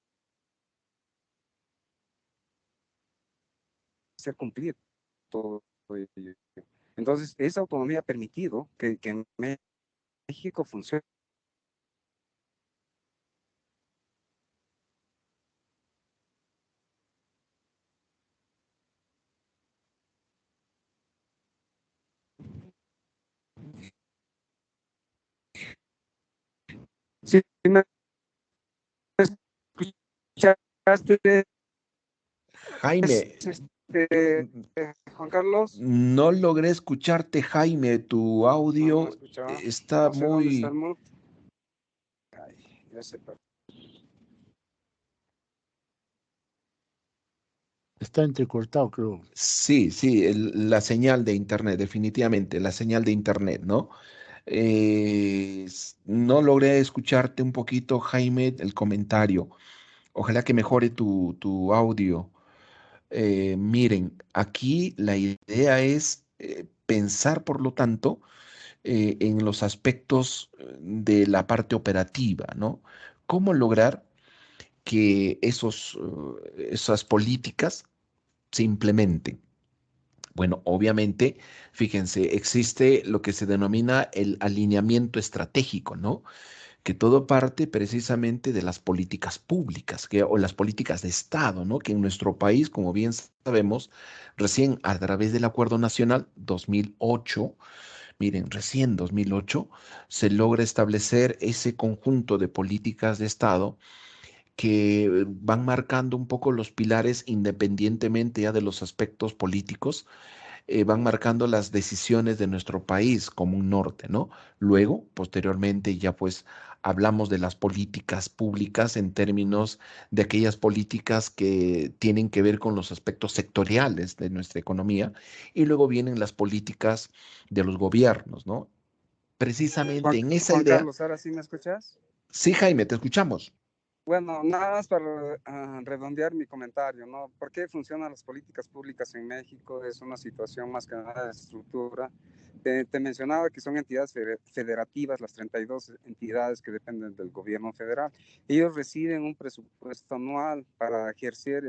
hacer cumplir todo ello. Entonces, esa autonomía ha permitido que en México funcione. ¿Sí me escuchaste, Jaime, Juan Carlos? no logré escucharte, Jaime. Tu No, no audio escuchaba. está No sé dónde está el muy... mute. Ay, ya sé. Está entrecortado, creo. Sí, sí, la señal de internet, definitivamente, la señal de internet, ¿no? No logré escucharte un poquito, Jaime, el comentario. Ojalá que mejore tu audio. Miren, aquí la idea es pensar, por lo tanto, en los aspectos de la parte operativa, ¿no? ¿Cómo lograr que esas políticas se implementen? Bueno, obviamente, fíjense, existe lo que se denomina el alineamiento estratégico, ¿no? Que todo parte precisamente de las políticas públicas o las políticas de Estado, ¿no? Que en nuestro país, como bien sabemos, recién a través del Acuerdo Nacional 2008, miren, recién 2008, se logra establecer ese conjunto de políticas de Estado que van marcando un poco los pilares independientemente ya de los aspectos políticos, van marcando las decisiones de nuestro país como un norte, ¿no? Luego, posteriormente, ya pues hablamos de las políticas públicas en términos de aquellas políticas que tienen que ver con los aspectos sectoriales de nuestra economía, y luego vienen las políticas de los gobiernos, ¿no? Precisamente en esa Juan idea. Carlos, ¿ahora sí me escuchas? Sí, Jaime, te escuchamos. Bueno, nada más para redondear mi comentario, ¿no? ¿Por qué funcionan las políticas públicas en México? Es una situación más que nada de estructura. Te mencionaba que son entidades federativas, las 32 entidades que dependen del gobierno federal. Ellos reciben un presupuesto anual para ejercer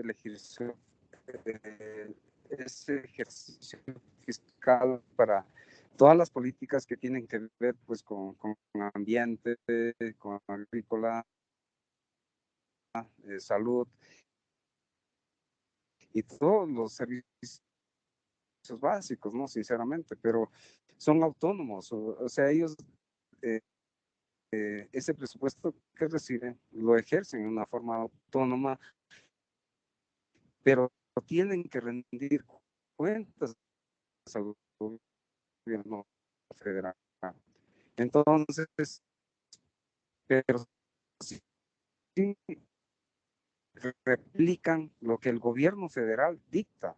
ese ejercicio fiscal para todas las políticas que tienen que ver pues, con ambiente, con agrícola, salud y todos los servicios básicos, ¿no? Sinceramente, pero son autónomos, o sea, ellos, ese presupuesto que reciben, lo ejercen de una forma autónoma, pero tienen que rendir cuentas al gobierno federal. Entonces, pero sí replican lo que el gobierno federal dicta,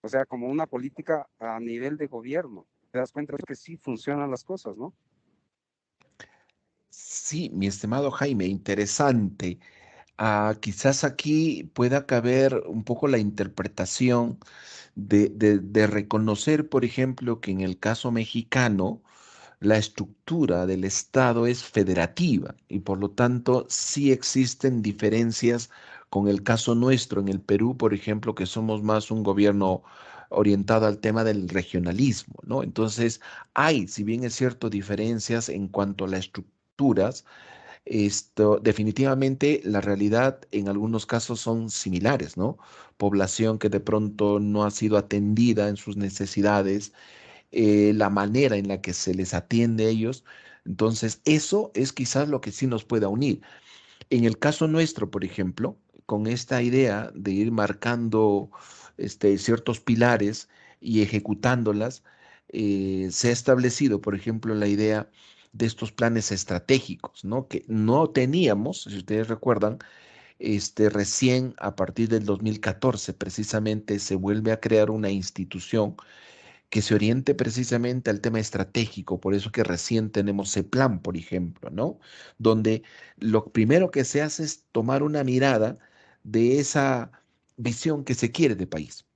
o sea, como una política a nivel de gobierno. Te das cuenta de que sí funcionan las cosas, ¿no? Sí, mi estimado Jaime, interesante. Quizás aquí pueda caber un poco la interpretación de reconocer, por ejemplo, que en el caso mexicano, la estructura del Estado es federativa y por lo tanto sí existen diferencias con el caso nuestro en el Perú, por ejemplo, que somos más un gobierno orientado al tema del regionalismo, ¿no? Entonces, hay, si bien es cierto, diferencias en cuanto a las estructuras, esto, definitivamente la realidad en algunos casos son similares, ¿no? Población que de pronto no ha sido atendida en sus necesidades, la manera en la que se les atiende a ellos. Entonces, eso es quizás lo que sí nos pueda unir. En el caso nuestro, por ejemplo, con esta idea de ir marcando ciertos pilares y ejecutándolas, se ha establecido, por ejemplo, la idea de estos planes estratégicos, ¿no? Que no teníamos, si ustedes recuerdan, recién a partir del 2014 precisamente se vuelve a crear una institución que se oriente precisamente al tema estratégico, por eso que recién tenemos ese plan, por ejemplo, ¿no? Donde lo primero que se hace es tomar una mirada de esa visión que se quiere de país,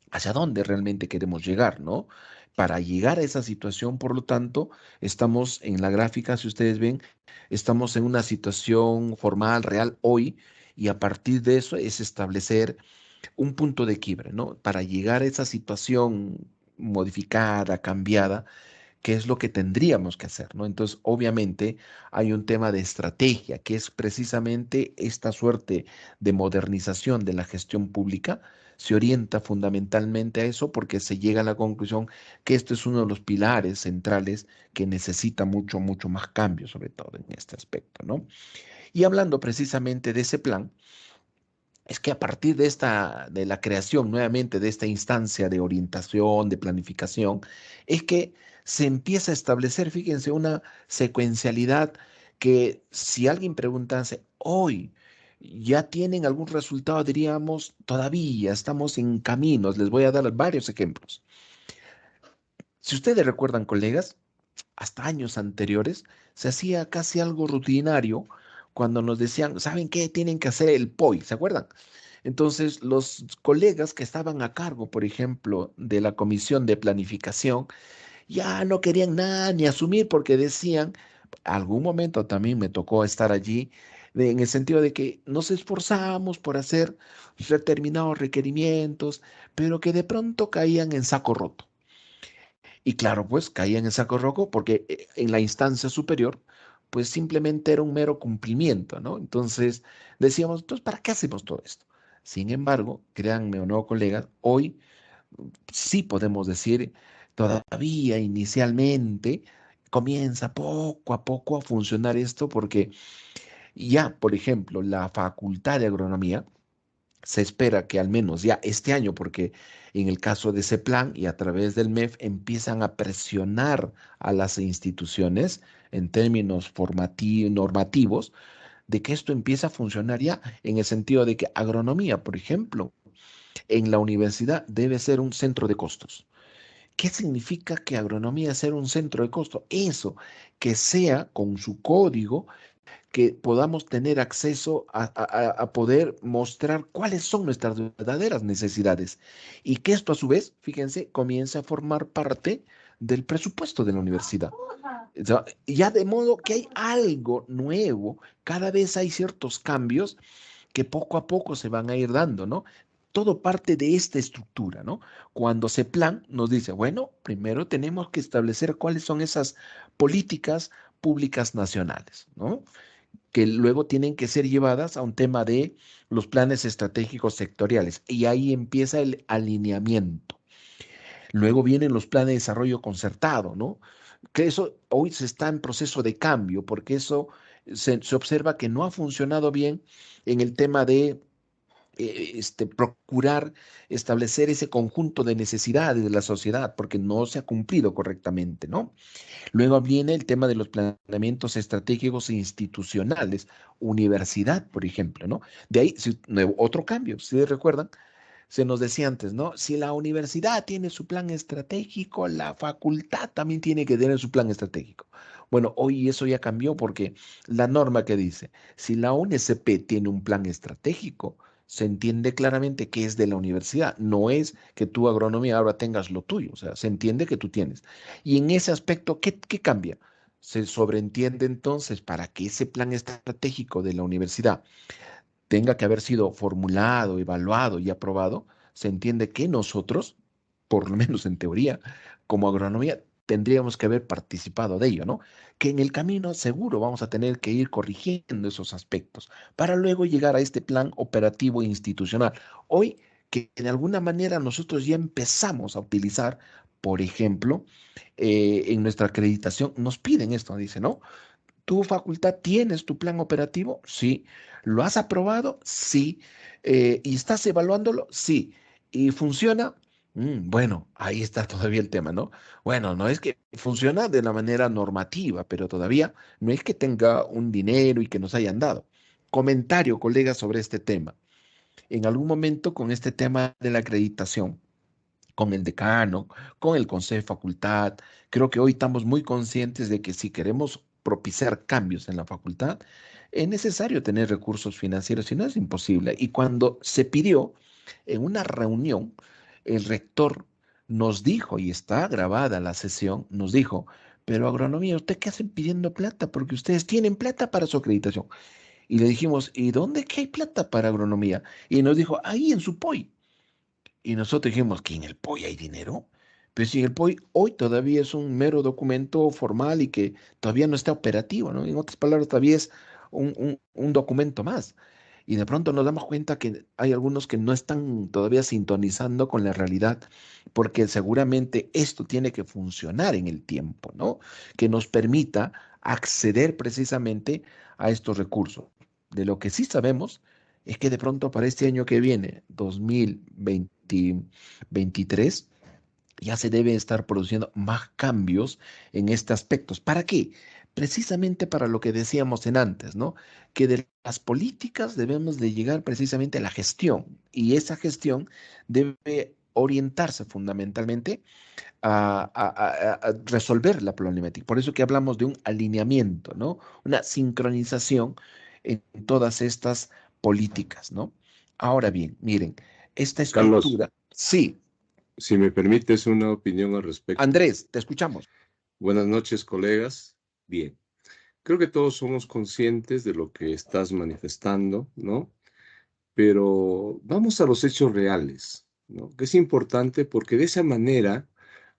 hacia dónde realmente queremos llegar, ¿no? Para llegar a esa situación, por lo tanto, estamos en la gráfica, si ustedes ven, estamos en una situación formal, real, hoy, y a partir de eso es establecer un punto de quiebre, ¿no? Para llegar a esa situación modificada, cambiada, ¿qué es lo que tendríamos que hacer, ¿no? Entonces, obviamente, hay un tema de estrategia, que es precisamente esta suerte de modernización de la gestión pública. Se orienta fundamentalmente a eso porque se llega a la conclusión que este es uno de los pilares centrales que necesita mucho, mucho más cambio, sobre todo en este aspecto, ¿no? Y hablando precisamente de ese plan, es que a partir de de la creación nuevamente de esta instancia de orientación, de planificación, es que se empieza a establecer, fíjense, una secuencialidad que si alguien preguntase, hoy, ¿ya tienen algún resultado? Diríamos, todavía estamos en caminos. Les voy a dar varios ejemplos. Si ustedes recuerdan, colegas, hasta años anteriores se hacía casi algo rutinario cuando nos decían, ¿saben qué? Tienen que hacer el POI, ¿se acuerdan? Entonces, los colegas que estaban a cargo, por ejemplo, de la comisión de planificación, ya no querían nada ni asumir porque decían, algún momento también me tocó estar allí, en el sentido de que nos esforzamos por hacer determinados requerimientos, pero que de pronto caían en saco roto. Y claro, pues caían en saco roto porque en la instancia superior, pues simplemente era un mero cumplimiento, ¿no? Entonces decíamos, entonces, ¿para qué hacemos todo esto? Sin embargo, créanme o no, colegas, hoy sí podemos decir, todavía inicialmente comienza poco a poco a funcionar esto porque ya, por ejemplo, la Facultad de Agronomía se espera que al menos ya este año, porque en el caso de ese plan y a través del MEF empiezan a presionar a las instituciones en términos normativos de que esto empieza a funcionar ya en el sentido de que agronomía, por ejemplo, en la universidad debe ser un centro de costos. ¿Qué significa que agronomía sea un centro de costos? Eso, que sea con su código que podamos tener acceso a poder mostrar cuáles son nuestras verdaderas necesidades y que esto a su vez, fíjense, comience a formar parte del presupuesto de la universidad. O sea, ya de modo que hay algo nuevo, cada vez hay ciertos cambios que poco a poco se van a ir dando, ¿no? Todo parte de esta estructura, ¿no? Cuando se plan nos dice, bueno, primero tenemos que establecer cuáles son esas políticas públicas nacionales, ¿no? Que luego tienen que ser llevadas a un tema de los planes estratégicos sectoriales. Y ahí empieza el alineamiento. Luego vienen los planes de desarrollo concertado, ¿no? Que eso hoy se está en proceso de cambio, porque eso se observa que no ha funcionado bien en el tema de procurar establecer ese conjunto de necesidades de la sociedad, porque no se ha cumplido correctamente, ¿no? Luego viene el tema de los planeamientos estratégicos e institucionales, universidad, por ejemplo, ¿no? De ahí, otro cambio, si recuerdan, se nos decía antes, ¿no? Si la universidad tiene su plan estratégico, la facultad también tiene que tener su plan estratégico. Bueno, hoy eso ya cambió porque la norma que dice, si la UNSP tiene un plan estratégico, se entiende claramente que es de la universidad, no es que tú agronomía ahora tengas lo tuyo, o sea, se entiende que tú tienes. Y en ese aspecto, ¿qué cambia? Se sobreentiende entonces para que ese plan estratégico de la universidad tenga que haber sido formulado, evaluado y aprobado, se entiende que nosotros, por lo menos en teoría, como agronomía, tendríamos que haber participado de ello, ¿no? Que en el camino seguro vamos a tener que ir corrigiendo esos aspectos para luego llegar a este plan operativo e institucional. Hoy, que de alguna manera nosotros ya empezamos a utilizar, por ejemplo, en nuestra acreditación, nos piden esto, dice, ¿no? ¿Tu facultad tienes tu plan operativo? Sí. ¿Lo has aprobado? Sí. ¿Y estás evaluándolo? Sí. ¿Y funciona? Bueno, ahí está todavía el tema, ¿no? Bueno, no es que funciona de la manera normativa, pero todavía no es que tenga un dinero y que nos hayan dado. Comentario, colegas, sobre este tema. En algún momento con este tema de la acreditación, con el decano, con el consejo de facultad. Creo que hoy estamos muy conscientes de que si queremos propiciar cambios en la facultad, es necesario tener recursos financieros, si no es imposible. Y cuando se pidió en una reunión, el rector nos dijo, y está grabada la sesión, nos dijo, pero agronomía, ¿usted qué hacen pidiendo plata? Porque ustedes tienen plata para su acreditación. Y le dijimos, ¿y dónde que hay plata para agronomía? Y nos dijo, ahí en su POI. Y nosotros dijimos que en el POI hay dinero. Pero si el POI hoy todavía es un mero documento formal y que todavía no está operativo, ¿no? En otras palabras, todavía es un documento más. Y de pronto nos damos cuenta que hay algunos que no están todavía sintonizando con la realidad, porque seguramente esto tiene que funcionar en el tiempo, ¿no? Que nos permita acceder precisamente a estos recursos. De lo que sí sabemos es que de pronto para este año que viene, 2023, ya se debe estar produciendo más cambios en este aspecto. ¿Para qué? Precisamente para lo que decíamos en antes, ¿no? Que de las políticas debemos de llegar precisamente a la gestión y esa gestión debe orientarse fundamentalmente a resolver la problemática. Por eso que hablamos de un alineamiento, ¿no? Una sincronización en todas estas políticas, ¿no? Ahora bien, miren, esta Carlos, estructura, sí, si me permites una opinión al respecto. Andrés, te escuchamos. Buenas noches, colegas. Bien, creo que todos somos conscientes de lo que estás manifestando, ¿no? Pero vamos a los hechos reales, ¿no? Que es importante porque de esa manera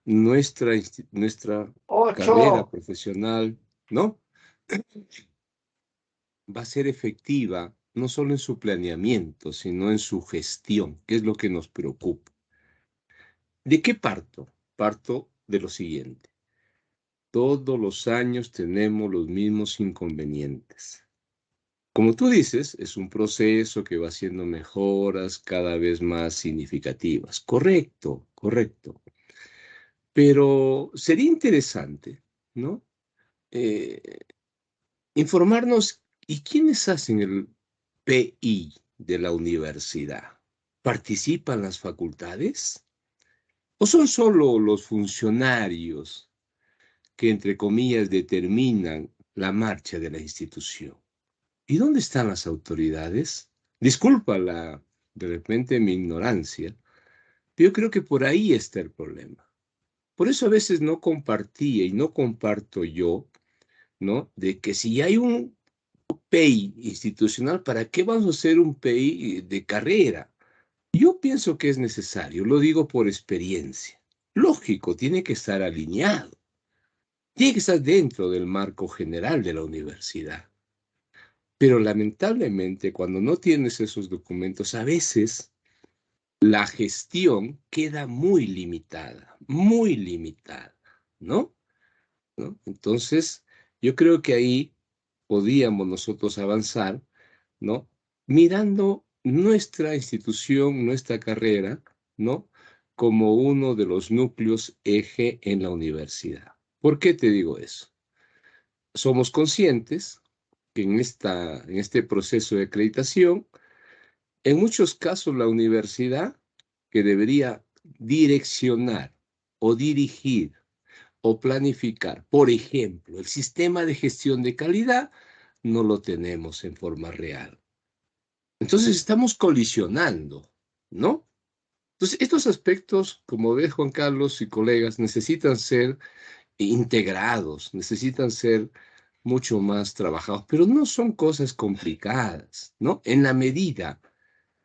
nuestra carrera profesional, ¿no? Va a ser efectiva no solo en su planeamiento, sino en su gestión, que es lo que nos preocupa. ¿De qué parto? Parto de lo siguiente. Todos los años tenemos los mismos inconvenientes. Como tú dices, es un proceso que va haciendo mejoras cada vez más significativas. Correcto, correcto. Pero sería interesante, ¿no? Informarnos, ¿y quiénes hacen el PI de la universidad? ¿Participan las facultades? ¿O son solo los funcionarios que, entre comillas, determinan la marcha de la institución? ¿Y dónde están las autoridades? Disculpa de repente mi ignorancia, pero yo creo que por ahí está el problema. Por eso a veces no compartía y no comparto yo, ¿no? De que si hay un PI institucional, ¿para qué vamos a hacer un PI de carrera? Yo pienso que es necesario, lo digo por experiencia. Lógico, tiene que estar alineado, tiene que estar dentro del marco general de la universidad. Pero lamentablemente, cuando no tienes esos documentos, a veces la gestión queda muy limitada, ¿no? ¿No? Entonces, yo creo que ahí podíamos nosotros avanzar, ¿no? Mirando nuestra institución, nuestra carrera, ¿no? Como uno de los núcleos eje en la universidad. ¿Por qué te digo eso? Somos conscientes que en este proceso de acreditación, en muchos casos la universidad, que debería direccionar o dirigir o planificar, por ejemplo, el sistema de gestión de calidad, no lo tenemos en forma real. Entonces estamos colisionando, ¿no? Entonces, estos aspectos, como ve Juan Carlos y colegas, necesitan ser integrados, necesitan ser mucho más trabajados, pero no son cosas complicadas, ¿no? En la medida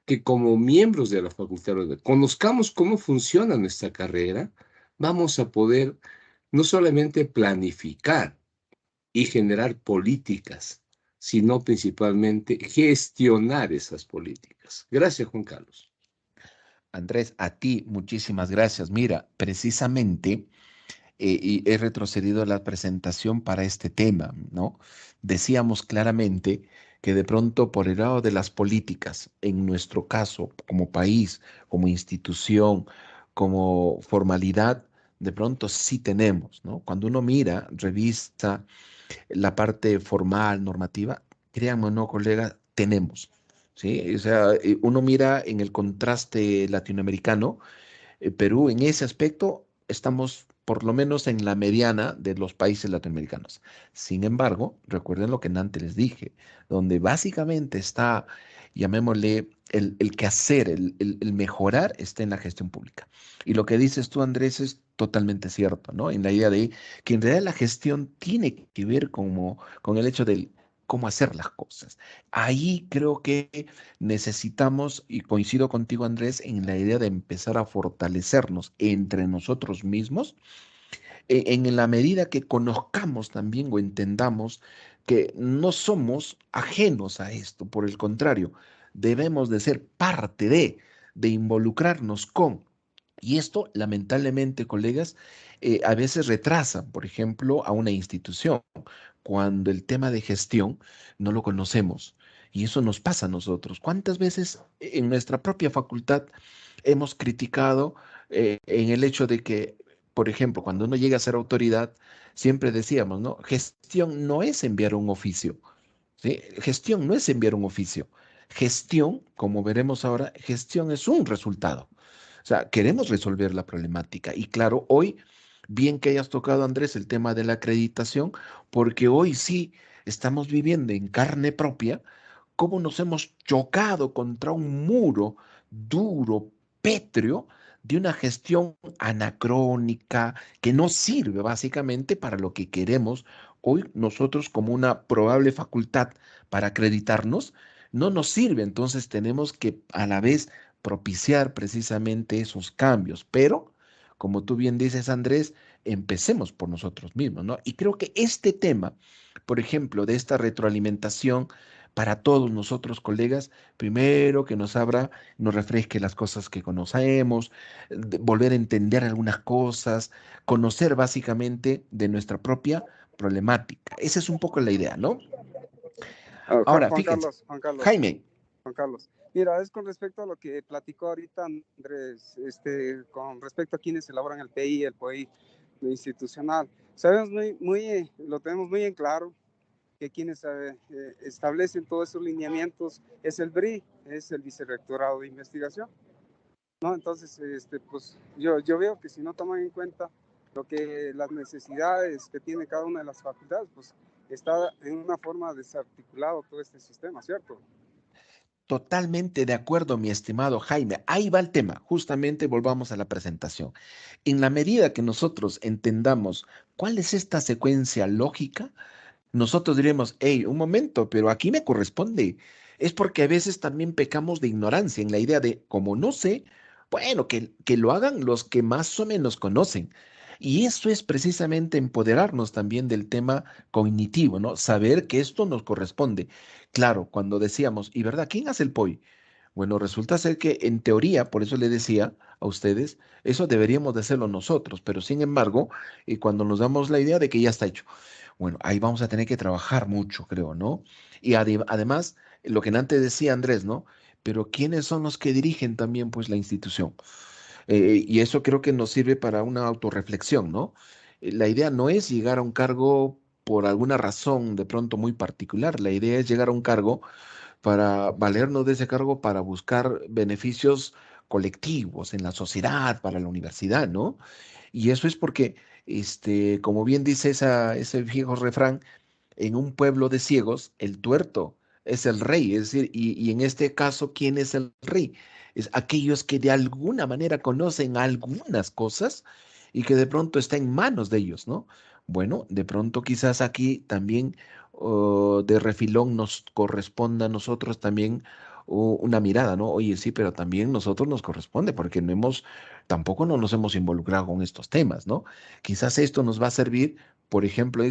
que como miembros de la Facultad conozcamos cómo funciona nuestra carrera, vamos a poder no solamente planificar y generar políticas, sino principalmente gestionar esas políticas. Gracias, Juan Carlos. Andrés, a ti muchísimas gracias. Mira, precisamente y he retrocedido la presentación para este tema, ¿no? Decíamos claramente que de pronto por el lado de las políticas, en nuestro caso, como país, como institución, como formalidad, de pronto sí tenemos, ¿no? Cuando uno mira, revisa la parte formal, normativa, créanme o no, colega, tenemos, ¿sí? O sea, uno mira en el contraste latinoamericano, Perú en ese aspecto estamos por lo menos en la mediana de los países latinoamericanos. Sin embargo, recuerden lo que antes les dije, donde básicamente está, llamémosle, el quehacer, el mejorar, está en la gestión pública. Y lo que dices tú, Andrés, es totalmente cierto, ¿no? En la idea de que en realidad la gestión tiene que ver con el hecho del cómo hacer las cosas. Ahí creo que necesitamos, y coincido contigo, Andrés, en la idea de empezar a fortalecernos entre nosotros mismos, en la medida que conozcamos también o entendamos que no somos ajenos a esto, por el contrario, debemos de ser parte de involucrarnos con. Y esto, lamentablemente, colegas, a veces retrasa, por ejemplo, a una institución, cuando el tema de gestión no lo conocemos. Y eso nos pasa a nosotros. ¿Cuántas veces en nuestra propia facultad hemos criticado en el hecho de que, por ejemplo, cuando uno llega a ser autoridad, siempre decíamos, ¿no? Gestión no es enviar un oficio, ¿sí? Gestión no es enviar un oficio. Gestión, como veremos ahora, gestión es un resultado. O sea, queremos resolver la problemática. Y claro, hoy, bien que hayas tocado, Andrés, el tema de la acreditación, porque hoy sí estamos viviendo en carne propia cómo nos hemos chocado contra un muro duro, pétreo, de una gestión anacrónica que no sirve básicamente para lo que queremos hoy nosotros como una probable facultad para acreditarnos, no nos sirve. Entonces tenemos que a la vez propiciar precisamente esos cambios. Pero, como tú bien dices, Andrés, empecemos por nosotros mismos, ¿no? Y creo que este tema, por ejemplo, de esta retroalimentación para todos nosotros, colegas, primero que nos abra, nos refresque las cosas que conocemos, volver a entender algunas cosas, conocer básicamente de nuestra propia problemática. Esa es un poco la idea, ¿no? Ahora, fíjense, Jaime. Juan Carlos, mira, es con respecto a lo que platicó ahorita Andrés, con respecto a quienes elaboran el PI, el POI institucional. Sabemos lo tenemos muy en claro, que quienes establecen todos esos lineamientos es el BRI, es el Vicerrectorado de Investigación, ¿no? Entonces, pues yo veo que si no toman en cuenta las necesidades que tiene cada una de las facultades, pues está en una forma desarticulado todo este sistema, ¿cierto? Totalmente de acuerdo, mi estimado Jaime. Ahí va el tema. Justamente volvamos a la presentación. En la medida que nosotros entendamos cuál es esta secuencia lógica, nosotros diremos, hey, un momento, pero aquí me corresponde. Es porque a veces también pecamos de ignorancia en la idea de, como no sé, bueno, que lo hagan los que más o menos conocen. Y eso es precisamente empoderarnos también del tema cognitivo, ¿no? Saber que esto nos corresponde. Claro, cuando decíamos, ¿y verdad? ¿Quién hace el POI? Bueno, resulta ser que en teoría, por eso le decía a ustedes, eso deberíamos de hacerlo nosotros, pero sin embargo, cuando nos damos la idea de que ya está hecho, bueno, ahí vamos a tener que trabajar mucho, creo, ¿no? Y además, lo que antes decía Andrés, ¿no? Pero ¿quiénes son los que dirigen también, pues, la institución? Y eso creo que nos sirve para una autorreflexión, ¿no? La idea no es llegar a un cargo por alguna razón de pronto muy particular, la idea es llegar a un cargo para valernos de ese cargo para buscar beneficios colectivos en la sociedad, para la universidad, ¿no? Y eso es porque, como bien dice ese viejo refrán, en un pueblo de ciegos, el tuerto es el rey, es decir, y en este caso, ¿quién es el rey? Es aquellos que de alguna manera conocen algunas cosas y que de pronto está en manos de ellos, ¿no? Bueno, de pronto quizás aquí también de refilón nos corresponda a nosotros también una mirada, ¿no? Oye, sí, pero también nosotros nos corresponde porque tampoco no nos hemos involucrado con estos temas, ¿no? Quizás esto nos va a servir, por ejemplo,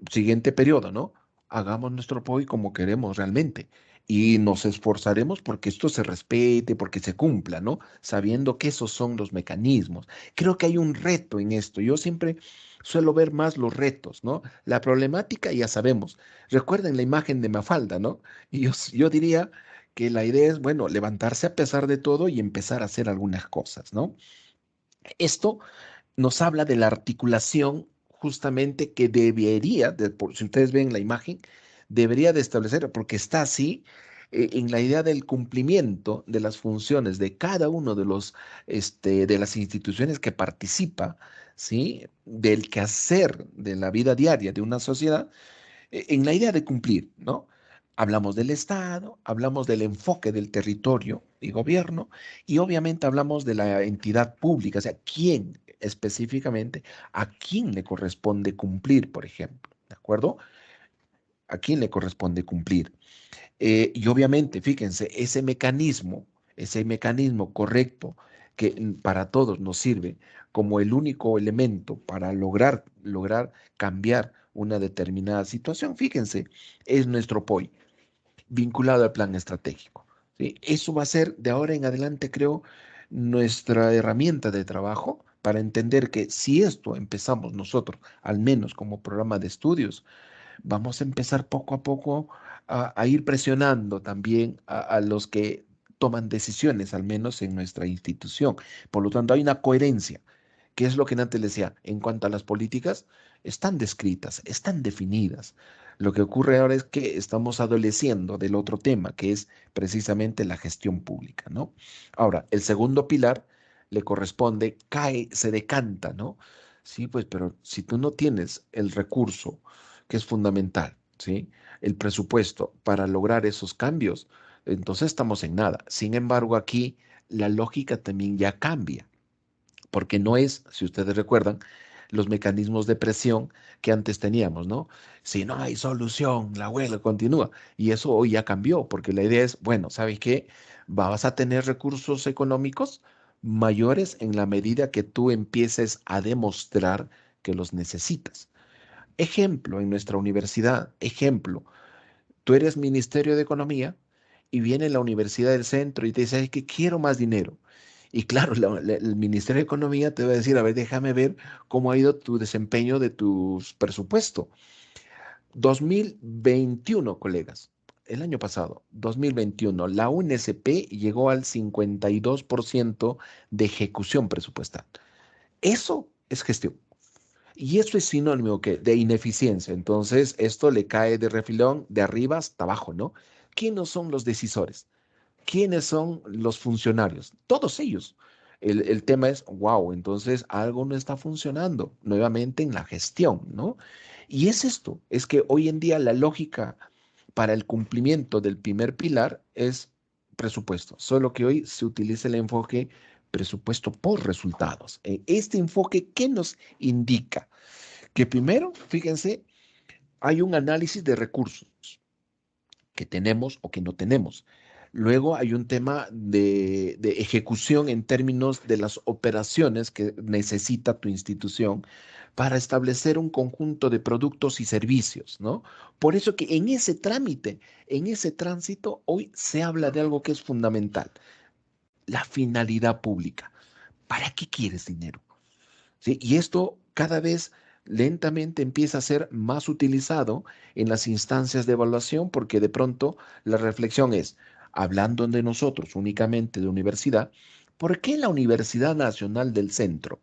siguiente periodo, ¿no? Hagamos nuestro POI como queremos realmente y nos esforzaremos porque esto se respete, porque se cumpla, ¿no? Sabiendo que esos son los mecanismos. Creo que hay un reto en esto. Yo siempre suelo ver más los retos, ¿no? La problemática ya sabemos. Recuerden la imagen de Mafalda, ¿no? Y yo diría que la idea es, bueno, levantarse a pesar de todo y empezar a hacer algunas cosas, ¿no? Esto nos habla de la articulación justamente que debería, si ustedes ven la imagen, debería de establecer, porque está así, en la idea del cumplimiento de las funciones de cada uno de las instituciones que participa, ¿sí? Del quehacer de la vida diaria de una sociedad, en la idea de cumplir, ¿no? Hablamos del Estado, hablamos del enfoque del territorio y gobierno, y obviamente hablamos de la entidad pública, o sea, quién específicamente, a quién le corresponde cumplir, por ejemplo, ¿de acuerdo? ¿A quién le corresponde cumplir? Y obviamente, fíjense, ese mecanismo correcto que para todos nos sirve como el único elemento para lograr cambiar una determinada situación, fíjense, es nuestro POI, vinculado al plan estratégico. ¿Sí? Eso va a ser de ahora en adelante, creo, nuestra herramienta de trabajo para entender que si esto empezamos nosotros, al menos como programa de estudios, vamos a empezar poco a poco a ir presionando también a los que toman decisiones, al menos en nuestra institución. Por lo tanto, hay una coherencia, que es lo que antes les decía, en cuanto a las políticas, están descritas, están definidas. Lo que ocurre ahora es que estamos adoleciendo del otro tema, que es precisamente la gestión pública, ¿no? Ahora, el segundo pilar le corresponde, cae, se decanta, ¿no? Sí, pues, pero si tú no tienes el recurso, que es fundamental, ¿sí? El presupuesto para lograr esos cambios, entonces estamos en nada. Sin embargo, aquí la lógica también ya cambia, porque no es, si ustedes recuerdan, los mecanismos de presión que antes teníamos, ¿no? Si no hay solución, la huelga continúa. Y eso hoy ya cambió, porque la idea es, bueno, ¿sabes qué? Vas a tener recursos económicos mayores en la medida que tú empieces a demostrar que los necesitas. Ejemplo, en nuestra universidad, ejemplo, tú eres Ministerio de Economía y viene la Universidad del Centro y te dice, es que quiero más dinero. Y claro, el Ministerio de Economía te va a decir, a ver, déjame ver cómo ha ido tu desempeño de tu presupuesto. 2021, colegas, el año pasado, 2021, la UNSP llegó al 52% de ejecución presupuestal. Eso es gestión. Y eso es sinónimo de ineficiencia. Entonces, esto le cae de refilón de arriba hasta abajo, ¿no? ¿Quiénes son los decisores? ¿Quiénes son los funcionarios? Todos ellos. El tema es, wow, entonces algo no está funcionando nuevamente en la gestión, ¿no? Y es esto, es que hoy en día la lógica para el cumplimiento del primer pilar es presupuesto, solo que hoy se utiliza el enfoque presupuesto por resultados. Este enfoque, ¿qué nos indica? Que primero, fíjense, hay un análisis de recursos que tenemos o que no tenemos. Luego hay un tema de ejecución en términos de las operaciones que necesita tu institución para establecer un conjunto de productos y servicios, ¿no? Por eso que en ese trámite, en ese tránsito, hoy se habla de algo que es fundamental, la finalidad pública. ¿Para qué quieres dinero? ¿Sí? Y esto cada vez lentamente empieza a ser más utilizado en las instancias de evaluación porque de pronto la reflexión es, hablando de nosotros únicamente de universidad, ¿por qué la Universidad Nacional del Centro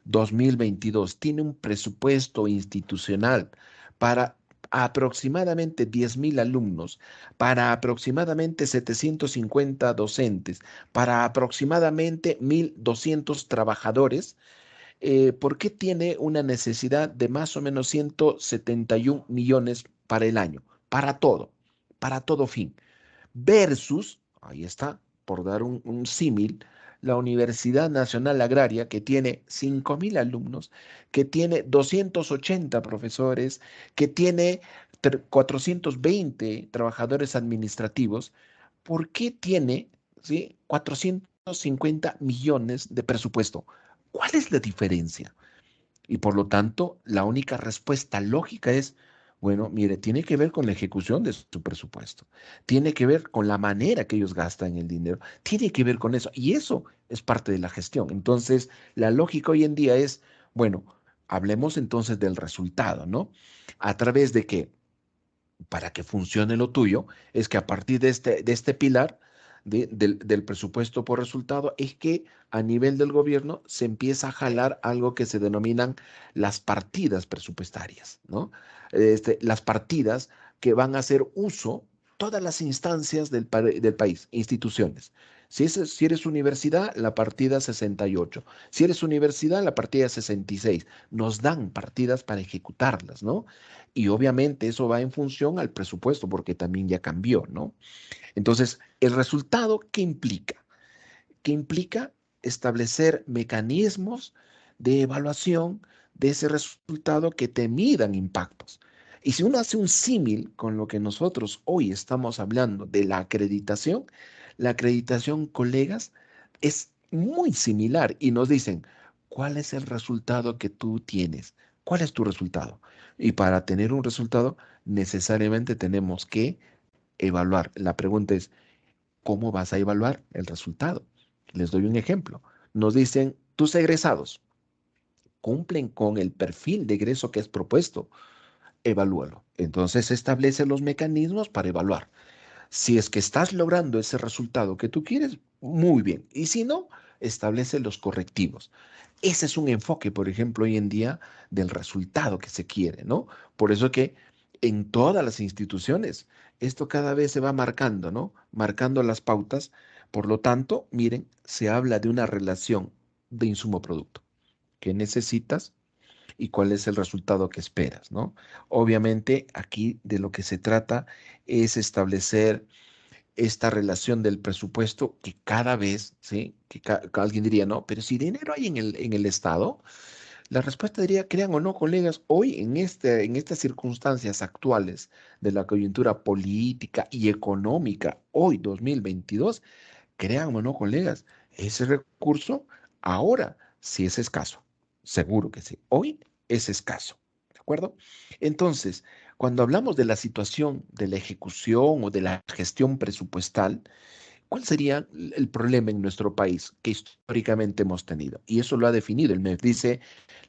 2022 tiene un presupuesto institucional para aproximadamente 10.000 alumnos, para aproximadamente 750 docentes, para aproximadamente 1.200 trabajadores? ¿Por qué tiene una necesidad de más o menos 171 millones para el año? Para todo fin. Versus, ahí está, por dar un símil, la Universidad Nacional Agraria, que tiene 5.000 alumnos, que tiene 280 profesores, que tiene 420 trabajadores administrativos. ¿Por qué tiene, sí, 450 millones de presupuesto? ¿Cuál es la diferencia? Y por lo tanto, la única respuesta lógica es, bueno, mire, tiene que ver con la ejecución de su presupuesto, tiene que ver con la manera que ellos gastan el dinero, tiene que ver con eso. Y eso es parte de la gestión. Entonces, la lógica hoy en día es, bueno, hablemos entonces del resultado, ¿no? ¿A través de qué? Para que funcione lo tuyo, es que a partir de este pilar del presupuesto por resultado, es que a nivel del gobierno se empieza a jalar algo que se denominan las partidas presupuestarias, ¿no? Las partidas que van a hacer uso todas las instancias del país, instituciones. Si eres universidad, la partida 68. Si eres universidad, la partida 66. Nos dan partidas para ejecutarlas, ¿no? Y obviamente eso va en función al presupuesto, porque también ya cambió, ¿no? Entonces, el resultado, ¿qué implica? ¿Qué implica? Establecer mecanismos de evaluación de ese resultado que te midan impactos. Y si uno hace un símil con lo que nosotros hoy estamos hablando de la acreditación, colegas, es muy similar y nos dicen, ¿cuál es el resultado que tú tienes? ¿Cuál es tu resultado? Y para tener un resultado, necesariamente tenemos que evaluar. La pregunta es, ¿cómo vas a evaluar el resultado? Les doy un ejemplo. Nos dicen, tus egresados cumplen con el perfil de egreso que es propuesto, evalúalo. Entonces establece los mecanismos para evaluar. Si es que estás logrando ese resultado que tú quieres, muy bien. Y si no, establece los correctivos. Ese es un enfoque, por ejemplo, hoy en día del resultado que se quiere, ¿no? Por eso que en todas las instituciones esto cada vez se va marcando, ¿no? Marcando las pautas. Por lo tanto, miren, se habla de una relación de insumo-producto. ¿Qué necesitas y cuál es el resultado que esperas, ¿no? Obviamente, aquí de lo que se trata es establecer esta relación del presupuesto que cada vez, ¿sí? Que alguien diría, no, pero si dinero hay en el Estado, la respuesta diría, crean o no, colegas, hoy en estas circunstancias actuales de la coyuntura política y económica, hoy 2022, crean o no, colegas, ese recurso ahora sí es escaso. Seguro que sí. Hoy es escaso. ¿De acuerdo? Entonces, cuando hablamos de la situación de la ejecución o de la gestión presupuestal, ¿cuál sería el problema en nuestro país que históricamente hemos tenido? Y eso lo ha definido el MEF. Dice,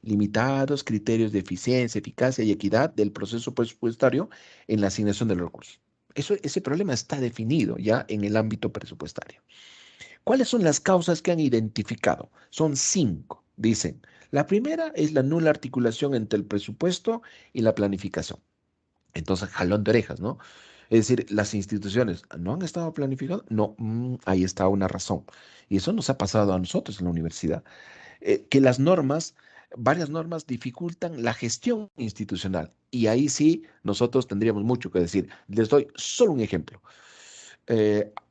limitados criterios de eficiencia, eficacia y equidad del proceso presupuestario en la asignación de los recursos. Ese problema está definido ya en el ámbito presupuestario. ¿Cuáles son las causas que han identificado? Son 5, dicen. La primera es la nula articulación entre el presupuesto y la planificación. Entonces, jalón de orejas, ¿no? Es decir, las instituciones no han estado planificando. No, ahí está una razón. Y eso nos ha pasado a nosotros en la universidad. Que varias normas dificultan la gestión institucional. Y ahí sí, nosotros tendríamos mucho que decir. Les doy solo un ejemplo.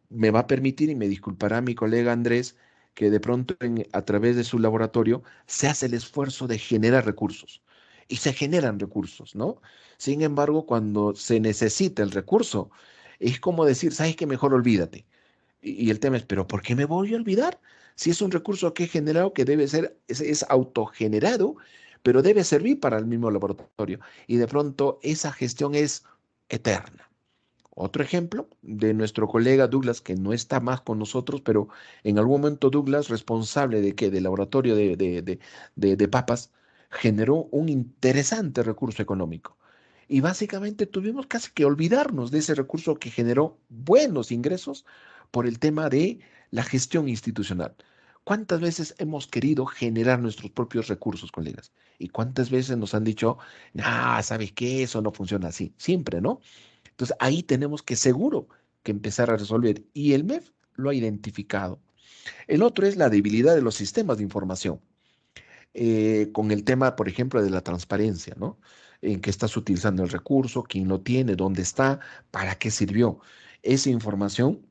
Me va a permitir y me disculpará mi colega Andrés que de pronto a través de su laboratorio se hace el esfuerzo de generar recursos y se generan recursos, ¿no? Sin embargo, cuando se necesita el recurso, es como decir, ¿sabes qué? Mejor olvídate. Y el tema es, ¿pero por qué me voy a olvidar? Si es un recurso que he generado, que debe ser, es autogenerado, pero debe servir para el mismo laboratorio. Y de pronto esa gestión es eterna. Otro ejemplo de nuestro colega Douglas, que no está más con nosotros, pero en algún momento Douglas, responsable de que del laboratorio de papas, generó un interesante recurso económico. Y básicamente tuvimos casi que olvidarnos de ese recurso que generó buenos ingresos por el tema de la gestión institucional. ¿Cuántas veces hemos querido generar nuestros propios recursos, colegas? ¿Y cuántas veces nos han dicho, ah, ¿sabes qué? Eso no funciona así. Siempre, ¿no? Entonces ahí tenemos que seguro que empezar a resolver y el MEF lo ha identificado. El otro es la debilidad de los sistemas de información, con el tema, por ejemplo, de la transparencia, ¿no? En qué estás utilizando el recurso, quién lo tiene, dónde está, para qué sirvió. Esa información,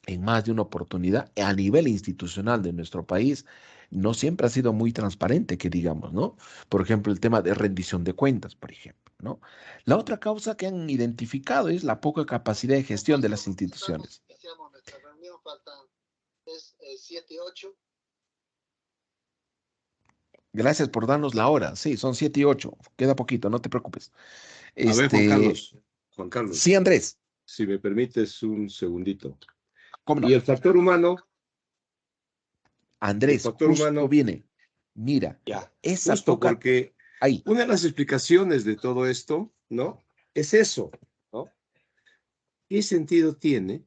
en más de una oportunidad, a nivel institucional de nuestro país, no siempre ha sido muy transparente, que digamos, ¿no? Por ejemplo, el tema de rendición de cuentas, por ejemplo, ¿no? La otra causa que han identificado es la poca capacidad de gestión de las instituciones. Gracias por darnos la hora. Sí, son 7:08. Queda poquito, no te preocupes. A ver, Juan Carlos, Sí, Andrés, si me permites un segundito. ¿cómo Y no? el factor humano, Andrés, factor justo humano, viene. Mira, ya, esa justo poca... porque Ahí, una de las explicaciones de todo esto, ¿no? Es eso, ¿no? ¿Qué sentido tiene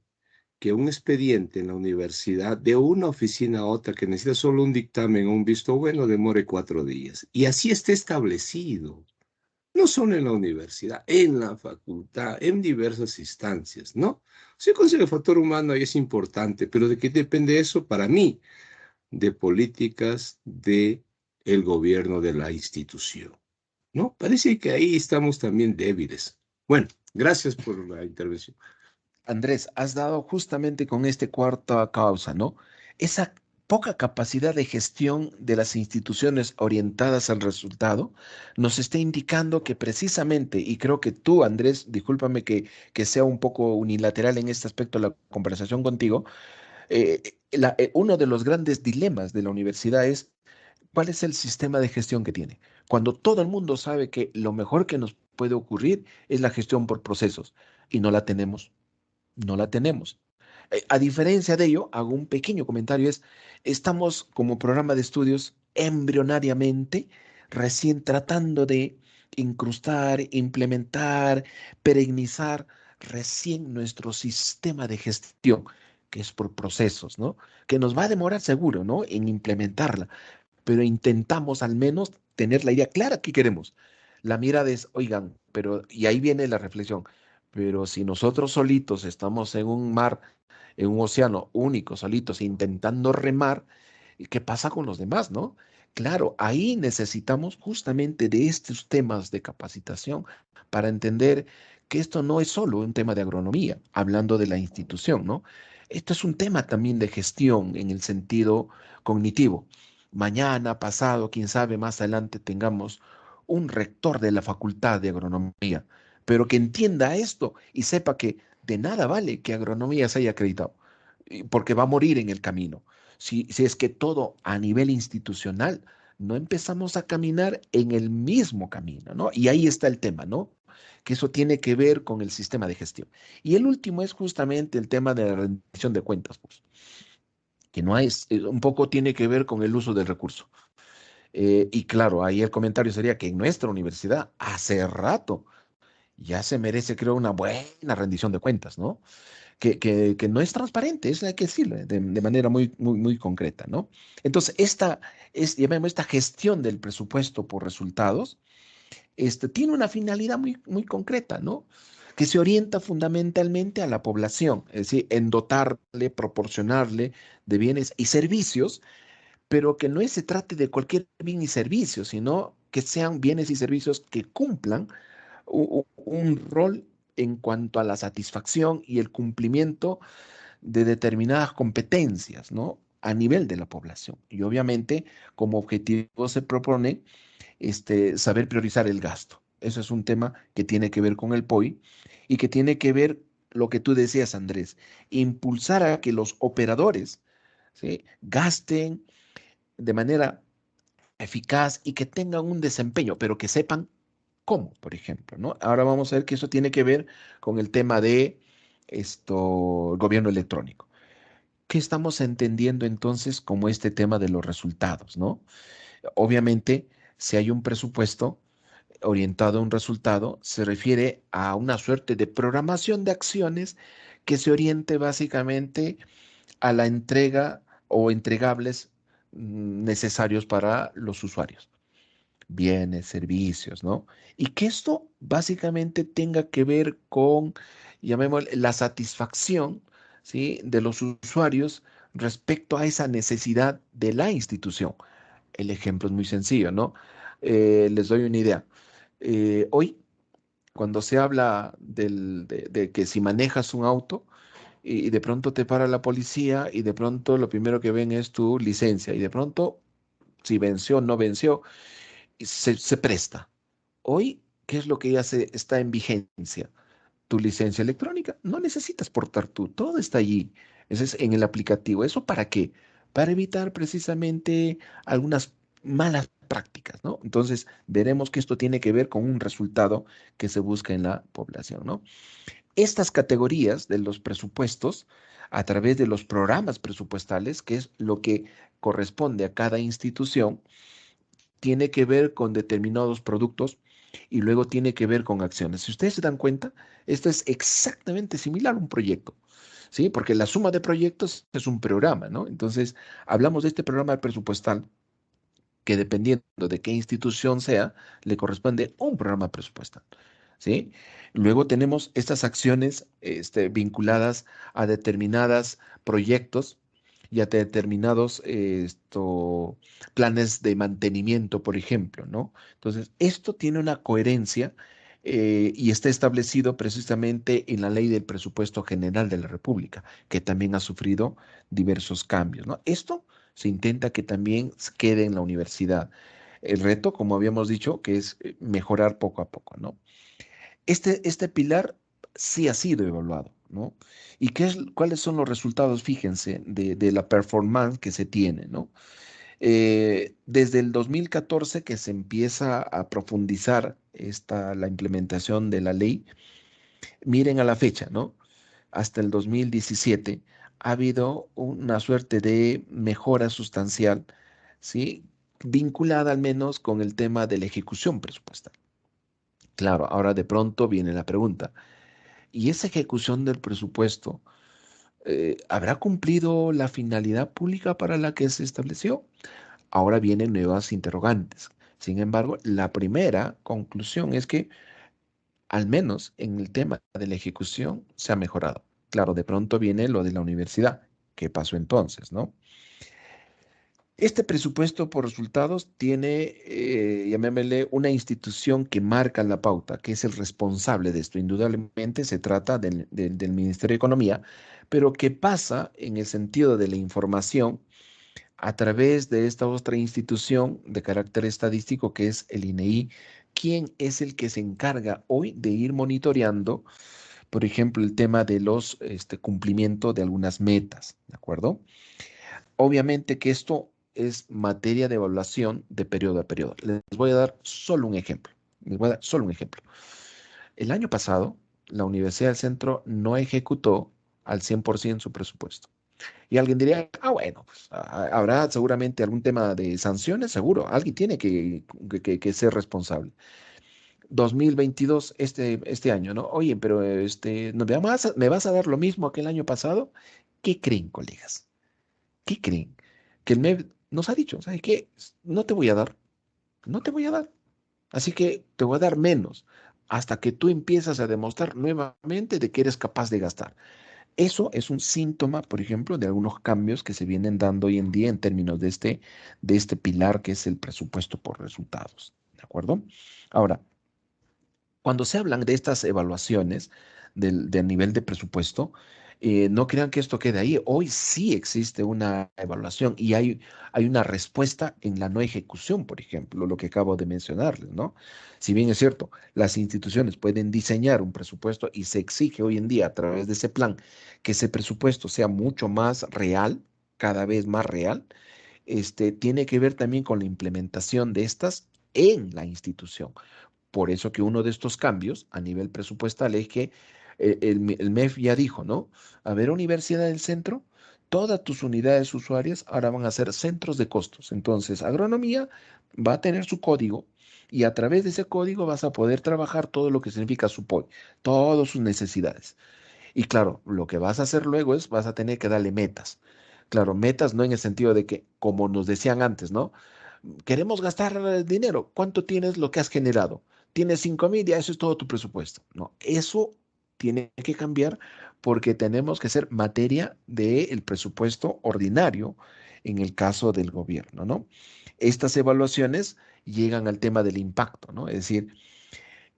que un expediente en la universidad, de una oficina a otra que necesita solo un dictamen o un visto bueno, demore 4 días? Y así está establecido. No solo en la universidad, en la facultad, en diversas instancias, ¿no? Sí considero el factor humano y es importante, pero ¿de qué depende eso? Para mí, de políticas de el gobierno de la institución, ¿no? Parece que ahí estamos también débiles. Bueno, gracias por la intervención. Andrés, has dado justamente con este cuarta causa, ¿no? Esa poca capacidad de gestión de las instituciones orientadas al resultado nos está indicando que precisamente, y creo que tú, Andrés, discúlpame que sea un poco unilateral en este aspecto de la conversación contigo, uno de los grandes dilemas de la universidad es cuál es el sistema de gestión que tiene. Cuando todo el mundo sabe que lo mejor que nos puede ocurrir es la gestión por procesos y no la tenemos, no la tenemos. A diferencia de ello, hago un pequeño comentario, estamos como programa de estudios embrionariamente recién tratando de incrustar, implementar, perennizar recién nuestro sistema de gestión, que es por procesos, ¿no? Que nos va a demorar seguro, ¿no? En implementarla, pero intentamos al menos tener la idea clara que queremos. La mirada es, oigan, pero, y ahí viene la reflexión, pero si nosotros solitos estamos en un mar, en un océano único, solitos, intentando remar, ¿qué pasa con los demás, no? Claro, ahí necesitamos justamente de estos temas de capacitación para entender que esto no es solo un tema de agronomía, hablando de la institución, ¿no? Esto es un tema también de gestión en el sentido cognitivo. Mañana, pasado, quién sabe, más adelante tengamos un rector de la Facultad de Agronomía, pero que entienda esto y sepa que de nada vale que agronomía se haya acreditado, porque va a morir en el camino. Si es que todo a nivel institucional no empezamos a caminar en el mismo camino, ¿no? Y ahí está el tema, ¿no? Que eso tiene que ver con el sistema de gestión. Y el último es justamente el tema de la rendición de cuentas, pues, que no es, un poco tiene que ver con el uso del recurso. Y claro, ahí el comentario sería que en nuestra universidad hace rato ya se merece, creo, una buena rendición de cuentas, ¿no? Que no es transparente, eso hay que decirlo de manera muy, muy, muy concreta, ¿no? Entonces, llamemos esta gestión del presupuesto por resultados, tiene una finalidad muy, muy concreta, ¿no? Que se orienta fundamentalmente a la población, es decir, en dotarle, proporcionarle de bienes y servicios, pero que no se trate de cualquier bien y servicio, sino que sean bienes y servicios que cumplan un rol en cuanto a la satisfacción y el cumplimiento de determinadas competencias, ¿no? A nivel de la población. Y obviamente, como objetivo se propone saber priorizar el gasto. Eso es un tema que tiene que ver con el POI y que tiene que ver lo que tú decías, Andrés, impulsar a que los operadores, ¿sí?, gasten de manera eficaz y que tengan un desempeño, pero que sepan cómo, por ejemplo, ¿no? Ahora vamos a ver que eso tiene que ver con el tema de gobierno electrónico. ¿Qué estamos entendiendo entonces como este tema de los resultados, ¿no? Obviamente, si hay un presupuesto orientado a un resultado, se refiere a una suerte de programación de acciones que se oriente básicamente a la entrega o entregables necesarios para los usuarios, bienes, servicios, ¿no? Y que esto básicamente tenga que ver con, llamémosle, la satisfacción, ¿sí?, de los usuarios respecto a esa necesidad de la institución. El ejemplo es muy sencillo, ¿no? Les doy una idea. Hoy, cuando se habla de que si manejas un auto y de pronto te para la policía y de pronto lo primero que ven es tu licencia y de pronto si venció o no venció, y se presta. Hoy, ¿qué es lo que ya está en vigencia? Tu licencia electrónica. No necesitas portar tú, todo está allí. Eso es en el aplicativo. ¿Eso para qué? Para evitar precisamente algunas malas prácticas, ¿no? Entonces, veremos que esto tiene que ver con un resultado que se busca en la población, ¿no? Estas categorías de los presupuestos, a través de los programas presupuestales, que es lo que corresponde a cada institución, tiene que ver con determinados productos y luego tiene que ver con acciones. Si ustedes se dan cuenta, esto es exactamente similar a un proyecto, ¿sí? Porque la suma de proyectos es un programa, ¿no? Entonces, hablamos de este programa presupuestal que dependiendo de qué institución sea, le corresponde un programa presupuestal, ¿sí? Luego tenemos estas acciones vinculadas a determinados proyectos y a determinados planes de mantenimiento, por ejemplo, ¿no? Entonces, esto tiene una coherencia y está establecido precisamente en la Ley del Presupuesto General de la República, que también ha sufrido diversos cambios, ¿no? Esto se intenta que también quede en la universidad. El reto, como habíamos dicho, que es mejorar poco a poco, ¿no? Este pilar sí ha sido evaluado, ¿no? ¿Y cuáles son los resultados, fíjense, de la performance que se tiene, ¿no? Desde el 2014 que se empieza a profundizar la implementación de la ley, miren a la fecha, ¿no? Hasta el 2017 ha habido una suerte de mejora sustancial, ¿sí? Vinculada al menos con el tema de la ejecución presupuestal. Claro, ahora de pronto viene la pregunta, ¿y esa ejecución del presupuesto habrá cumplido la finalidad pública para la que se estableció? Ahora vienen nuevas interrogantes. Sin embargo, la primera conclusión es que al menos en el tema de la ejecución se ha mejorado. Claro, de pronto viene lo de la universidad. ¿Qué pasó entonces, no? Este presupuesto por resultados tiene, llamémosle, una institución que marca la pauta, que es el responsable de esto. Indudablemente se trata del Ministerio de Economía, pero que pasa en el sentido de la información a través de esta otra institución de carácter estadístico que es el INEI, quien es el que se encarga hoy de ir monitoreando, por ejemplo, el tema de los cumplimiento de algunas metas, ¿de acuerdo? Obviamente que esto es materia de evaluación de periodo a periodo. Les voy a dar solo un ejemplo. Les voy a dar solo un ejemplo. El año pasado, la Universidad del Centro no ejecutó al 100% su presupuesto. Y alguien diría, bueno, pues habrá seguramente algún tema de sanciones, seguro. Alguien tiene que ser responsable. 2022, este año, ¿no? Oye, pero ¿me vas a dar lo mismo que el año pasado? ¿Qué creen, colegas? ¿Qué creen? Que el MEF nos ha dicho, ¿sabes qué? No te voy a dar, no te voy a dar. Así que te voy a dar menos hasta que tú empiezas a demostrar nuevamente de que eres capaz de gastar. Eso es un síntoma, por ejemplo, de algunos cambios que se vienen dando hoy en día en términos de este pilar que es el presupuesto por resultados. ¿De acuerdo? Ahora, cuando se hablan de estas evaluaciones del nivel de presupuesto, no crean que esto quede ahí. Hoy sí existe una evaluación y hay una respuesta en la no ejecución, por ejemplo, lo que acabo de mencionarles, ¿no? Si bien es cierto, las instituciones pueden diseñar un presupuesto y se exige hoy en día a través de ese plan que ese presupuesto sea mucho más real, cada vez más real, tiene que ver también con la implementación de estas en la institución. Por eso que uno de estos cambios a nivel presupuestal es que el MEF ya dijo, ¿no? A ver, Universidad del Centro, todas tus unidades usuarias ahora van a ser centros de costos. Entonces, agronomía va a tener su código y a través de ese código vas a poder trabajar todo lo que significa su POI, todas sus necesidades. Y claro, lo que vas a hacer luego es, vas a tener que darle metas. Claro, metas no en el sentido de que, como nos decían antes, ¿no? Queremos gastar dinero. ¿Cuánto tienes lo que has generado? Tienes 5,000, ya eso es todo tu presupuesto. No, eso tiene que cambiar porque tenemos que ser materia del presupuesto ordinario en el caso del gobierno, ¿no? Estas evaluaciones llegan al tema del impacto, ¿no? Es decir,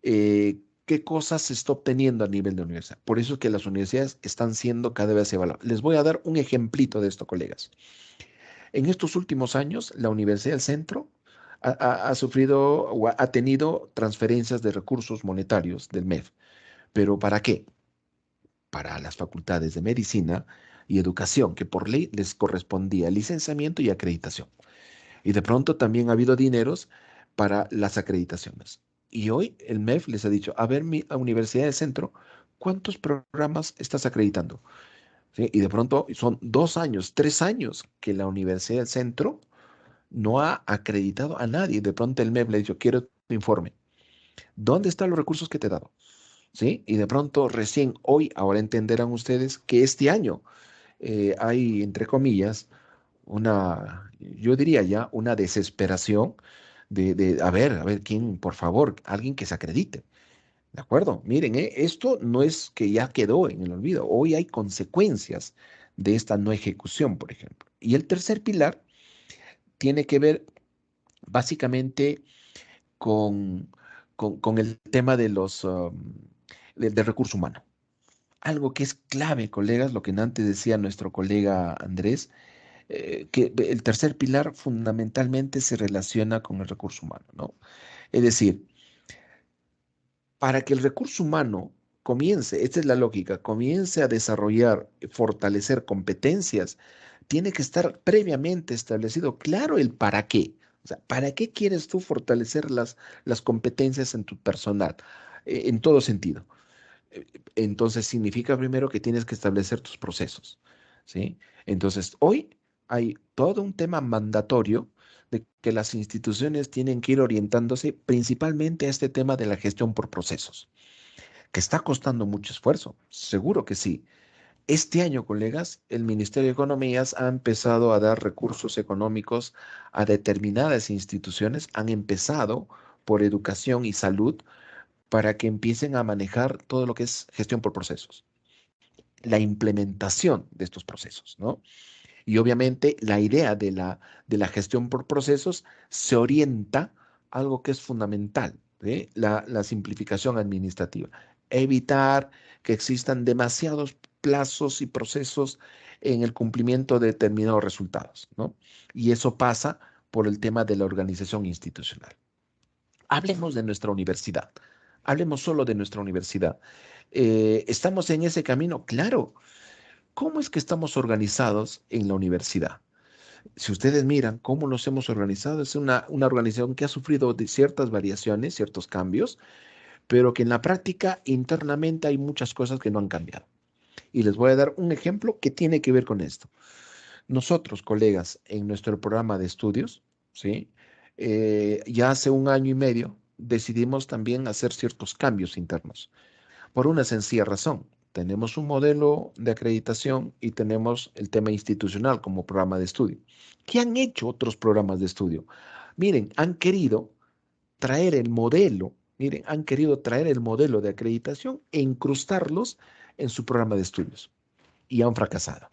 qué cosas se está obteniendo a nivel de universidad. Por eso es que las universidades están siendo cada vez evaluadas. Les voy a dar un ejemplito de esto, colegas. En estos últimos años, la Universidad del Centro ha sufrido o ha tenido transferencias de recursos monetarios del MEF. ¿Pero para qué? Para las facultades de medicina y educación, que por ley les correspondía licenciamiento y acreditación. Y de pronto también ha habido dineros para las acreditaciones. Y hoy el MEF les ha dicho, a ver, mi Universidad del Centro, ¿cuántos programas estás acreditando? ¿Sí? Y de pronto son 2 años, 3 años que la Universidad del Centro no ha acreditado a nadie. De pronto el MEF le ha dicho, quiero tu informe. ¿Dónde están los recursos que te he dado? ¿Sí? Y de pronto recién hoy, ahora entenderán ustedes que este año hay, entre comillas, yo diría ya, una desesperación a ver, quién, por favor, alguien que se acredite. ¿De acuerdo? Miren, esto no es que ya quedó en el olvido. Hoy hay consecuencias de esta no ejecución, por ejemplo. Y el tercer pilar tiene que ver básicamente con, con el tema de de recurso humano. Algo que es clave, colegas, lo que antes decía nuestro colega Andrés, que el tercer pilar fundamentalmente se relaciona con el recurso humano, ¿no? Es decir, para que el recurso humano comience, esta es la lógica, comience a desarrollar, fortalecer competencias, tiene que estar previamente establecido claro el para qué. O sea, ¿para qué quieres tú fortalecer las competencias en tu personal? En todo sentido. Entonces significa primero que tienes que establecer tus procesos, ¿sí? Entonces, hoy hay todo un tema mandatorio de que las instituciones tienen que ir orientándose principalmente a este tema de la gestión por procesos, que está costando mucho esfuerzo, seguro que sí. Este año, colegas, el Ministerio de Economías ha empezado a dar recursos económicos a determinadas instituciones, han empezado por educación y salud para que empiecen a manejar todo lo que es gestión por procesos, la implementación de estos procesos, ¿no? Y obviamente la idea de la gestión por procesos se orienta a algo que es fundamental, ¿sí? La simplificación administrativa. Evitar que existan demasiados plazos y procesos en el cumplimiento de determinados resultados, ¿no? Y eso pasa por el tema de la organización institucional. Hablemos de nuestra universidad. Hablemos solo de nuestra universidad. ¿Estamos en ese camino? Claro. ¿Cómo es que estamos organizados en la universidad? Si ustedes miran cómo nos hemos organizado, es una organización que ha sufrido de ciertas variaciones, ciertos cambios, pero que en la práctica internamente hay muchas cosas que no han cambiado. Y les voy a dar un ejemplo que tiene que ver con esto. Nosotros, colegas, en nuestro programa de estudios, ¿sí? Ya hace 1 año y medio decidimos también hacer ciertos cambios internos, por una sencilla razón. Tenemos un modelo de acreditación y tenemos el tema institucional como programa de estudio. ¿Qué han hecho otros programas de estudio? Miren, han querido traer el modelo, miren, han querido traer el modelo de acreditación e incrustarlos en su programa de estudios y han fracasado.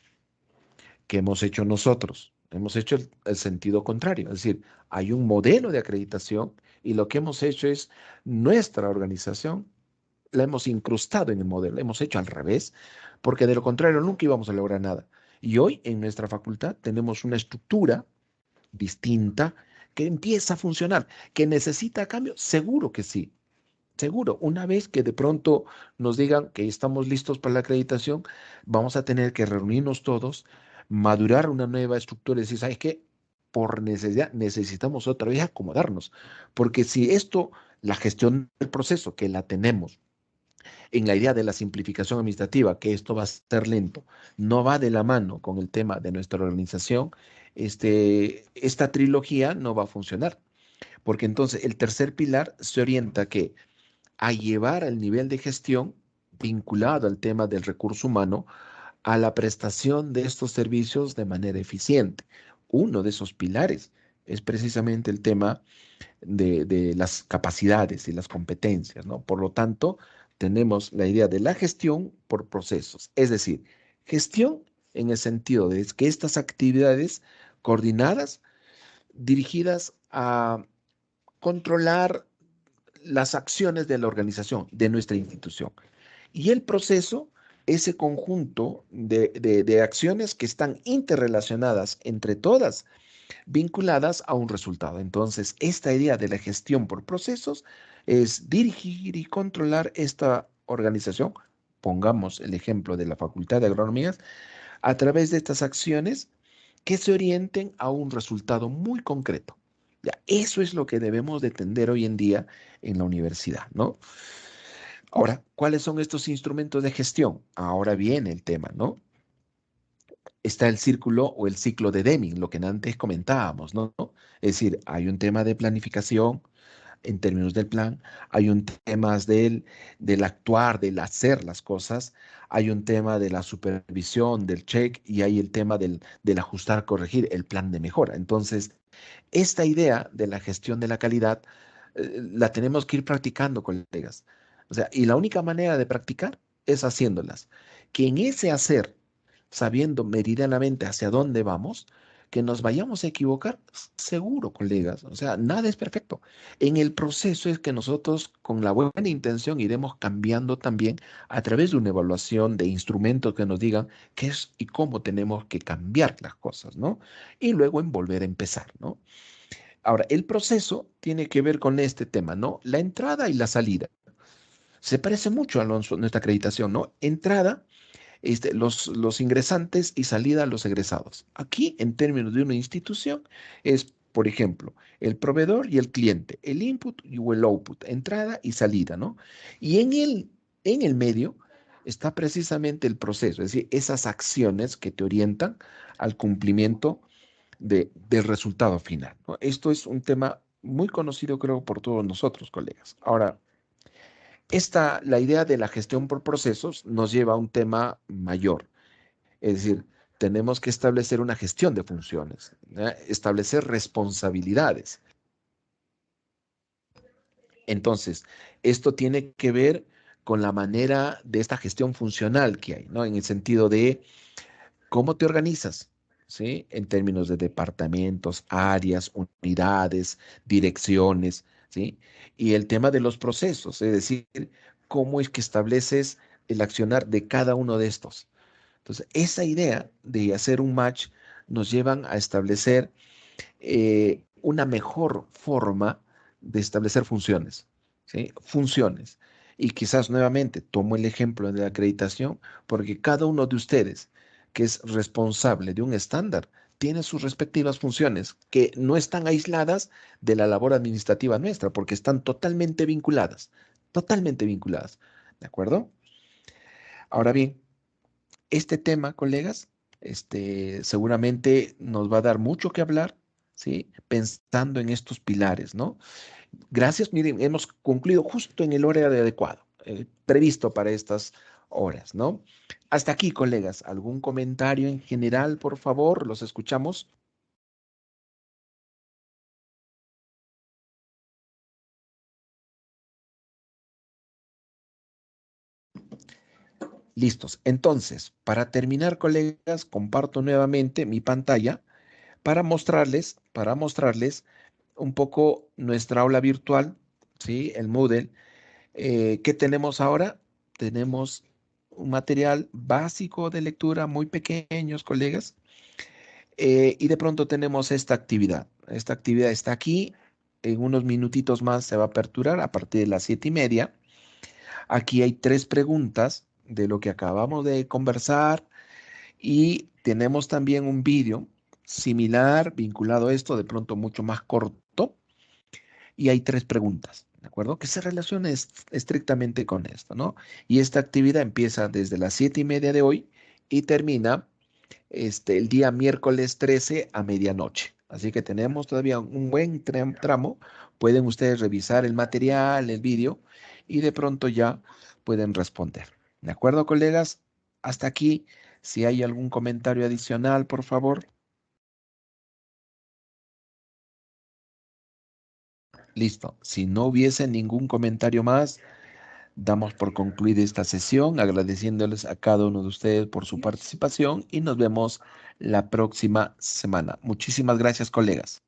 ¿Qué hemos hecho nosotros? Hemos hecho el sentido contrario, es decir, hay un modelo de acreditación y lo que hemos hecho es nuestra organización la hemos incrustado en el modelo, hemos hecho al revés, porque de lo contrario nunca íbamos a lograr nada. Y hoy en nuestra facultad tenemos una estructura distinta que empieza a funcionar, que necesita cambio, seguro que sí. Seguro, una vez que de pronto nos digan que estamos listos para la acreditación, vamos a tener que reunirnos todos, madurar una nueva estructura y decir, ¿sabes qué? por necesidad, necesitamos otra vez acomodarnos, porque si esto, la gestión del proceso, que la tenemos, en la idea de la simplificación administrativa, que esto va a ser lento, no va de la mano con el tema de nuestra organización, esta trilogía no va a funcionar, porque entonces el tercer pilar se orienta que a llevar el nivel de gestión vinculado al tema del recurso humano a la prestación de estos servicios de manera eficiente. Uno de esos pilares es precisamente el tema de las capacidades y las competencias, ¿no? Por lo tanto, tenemos la idea de la gestión por procesos, es decir, gestión en el sentido de que estas actividades coordinadas, dirigidas a controlar las acciones de la organización, de nuestra institución. Y el proceso, ese conjunto de acciones que están interrelacionadas entre todas, vinculadas a un resultado. Entonces, esta idea de la gestión por procesos es dirigir y controlar esta organización. Pongamos el ejemplo de la Facultad de Agronomía, a través de estas acciones que se orienten a un resultado muy concreto. Ya, eso es lo que debemos de tender hoy en día en la universidad, ¿no? Ahora, ¿cuáles son estos instrumentos de gestión? Ahora viene el tema, ¿no? Está el círculo o el ciclo de Deming, lo que antes comentábamos, ¿no? Es decir, hay un tema de planificación en términos del plan, hay un tema del actuar, del hacer las cosas, hay un tema de la supervisión, del check, y hay el tema del ajustar, corregir, el plan de mejora. Entonces, esta idea de la gestión de la calidad la tenemos que ir practicando, colegas. O sea, y la única manera de practicar es haciéndolas. Que en ese hacer, sabiendo meridianamente hacia dónde vamos, que nos vayamos a equivocar, seguro, colegas. O sea, nada es perfecto. En el proceso es que nosotros, con la buena intención, iremos cambiando también a través de una evaluación de instrumentos que nos digan qué es y cómo tenemos que cambiar las cosas, ¿no? Y luego en volver a empezar, ¿no? Ahora, el proceso tiene que ver con este tema, ¿no? La entrada y la salida. Se parece mucho a nuestra acreditación, ¿no? Entrada, los ingresantes y salida los egresados. Aquí, en términos de una institución, es, por ejemplo, el proveedor y el cliente, el input y el output, entrada y salida, ¿no? Y en el medio está precisamente el proceso, es decir, esas acciones que te orientan al cumplimiento del resultado final, ¿no? Esto es un tema muy conocido, creo, por todos nosotros, colegas. Ahora, la idea de la gestión por procesos nos lleva a un tema mayor, es decir, tenemos que establecer una gestión de funciones, ¿ya? Establecer responsabilidades. Entonces, esto tiene que ver con la manera de esta gestión funcional que hay, ¿no? En el sentido de cómo te organizas, ¿sí? En términos de departamentos, áreas, unidades, direcciones, ¿sí? Y el tema de los procesos, es decir, cómo es que estableces el accionar de cada uno de estos. Entonces, esa idea de hacer un match nos llevan a establecer una mejor forma de establecer funciones, ¿sí? Funciones. Y quizás nuevamente tomo el ejemplo de la acreditación, porque cada uno de ustedes que es responsable de un estándar tiene sus respectivas funciones, que no están aisladas de la labor administrativa nuestra, porque están totalmente vinculadas, totalmente vinculadas. ¿De acuerdo? Ahora bien, este tema, colegas, seguramente nos va a dar mucho que hablar, ¿sí? Pensando en estos pilares, ¿no? Gracias, miren, hemos concluido justo en el horario adecuado, previsto para estas horas, ¿no? Hasta aquí, colegas. ¿Algún comentario en general, por favor? Los escuchamos. Listos. Entonces, para terminar, colegas, comparto nuevamente mi pantalla para mostrarles un poco nuestra aula virtual, ¿sí? El Moodle. ¿Qué tenemos ahora? Tenemos un material básico de lectura muy pequeños, colegas. Y de pronto tenemos esta actividad. Esta actividad está aquí. En unos minutitos más se va a aperturar a partir de las 7:30. Aquí hay 3 preguntas de lo que acabamos de conversar y tenemos también un vídeo, similar, vinculado a esto, de pronto mucho más corto, y hay 3 preguntas, ¿de acuerdo? Que se relaciona estrictamente con esto, ¿no? Y esta actividad empieza desde las 7:30 de hoy y termina el día miércoles 13 a medianoche. Así que tenemos todavía un buen tramo. Pueden ustedes revisar el material, el vídeo, y de pronto ya pueden responder. ¿De acuerdo, colegas? Hasta aquí. Si hay algún comentario adicional, por favor. Listo. Si no hubiese ningún comentario más, damos por concluida esta sesión, agradeciéndoles a cada uno de ustedes por su participación y nos vemos la próxima semana. Muchísimas gracias, colegas.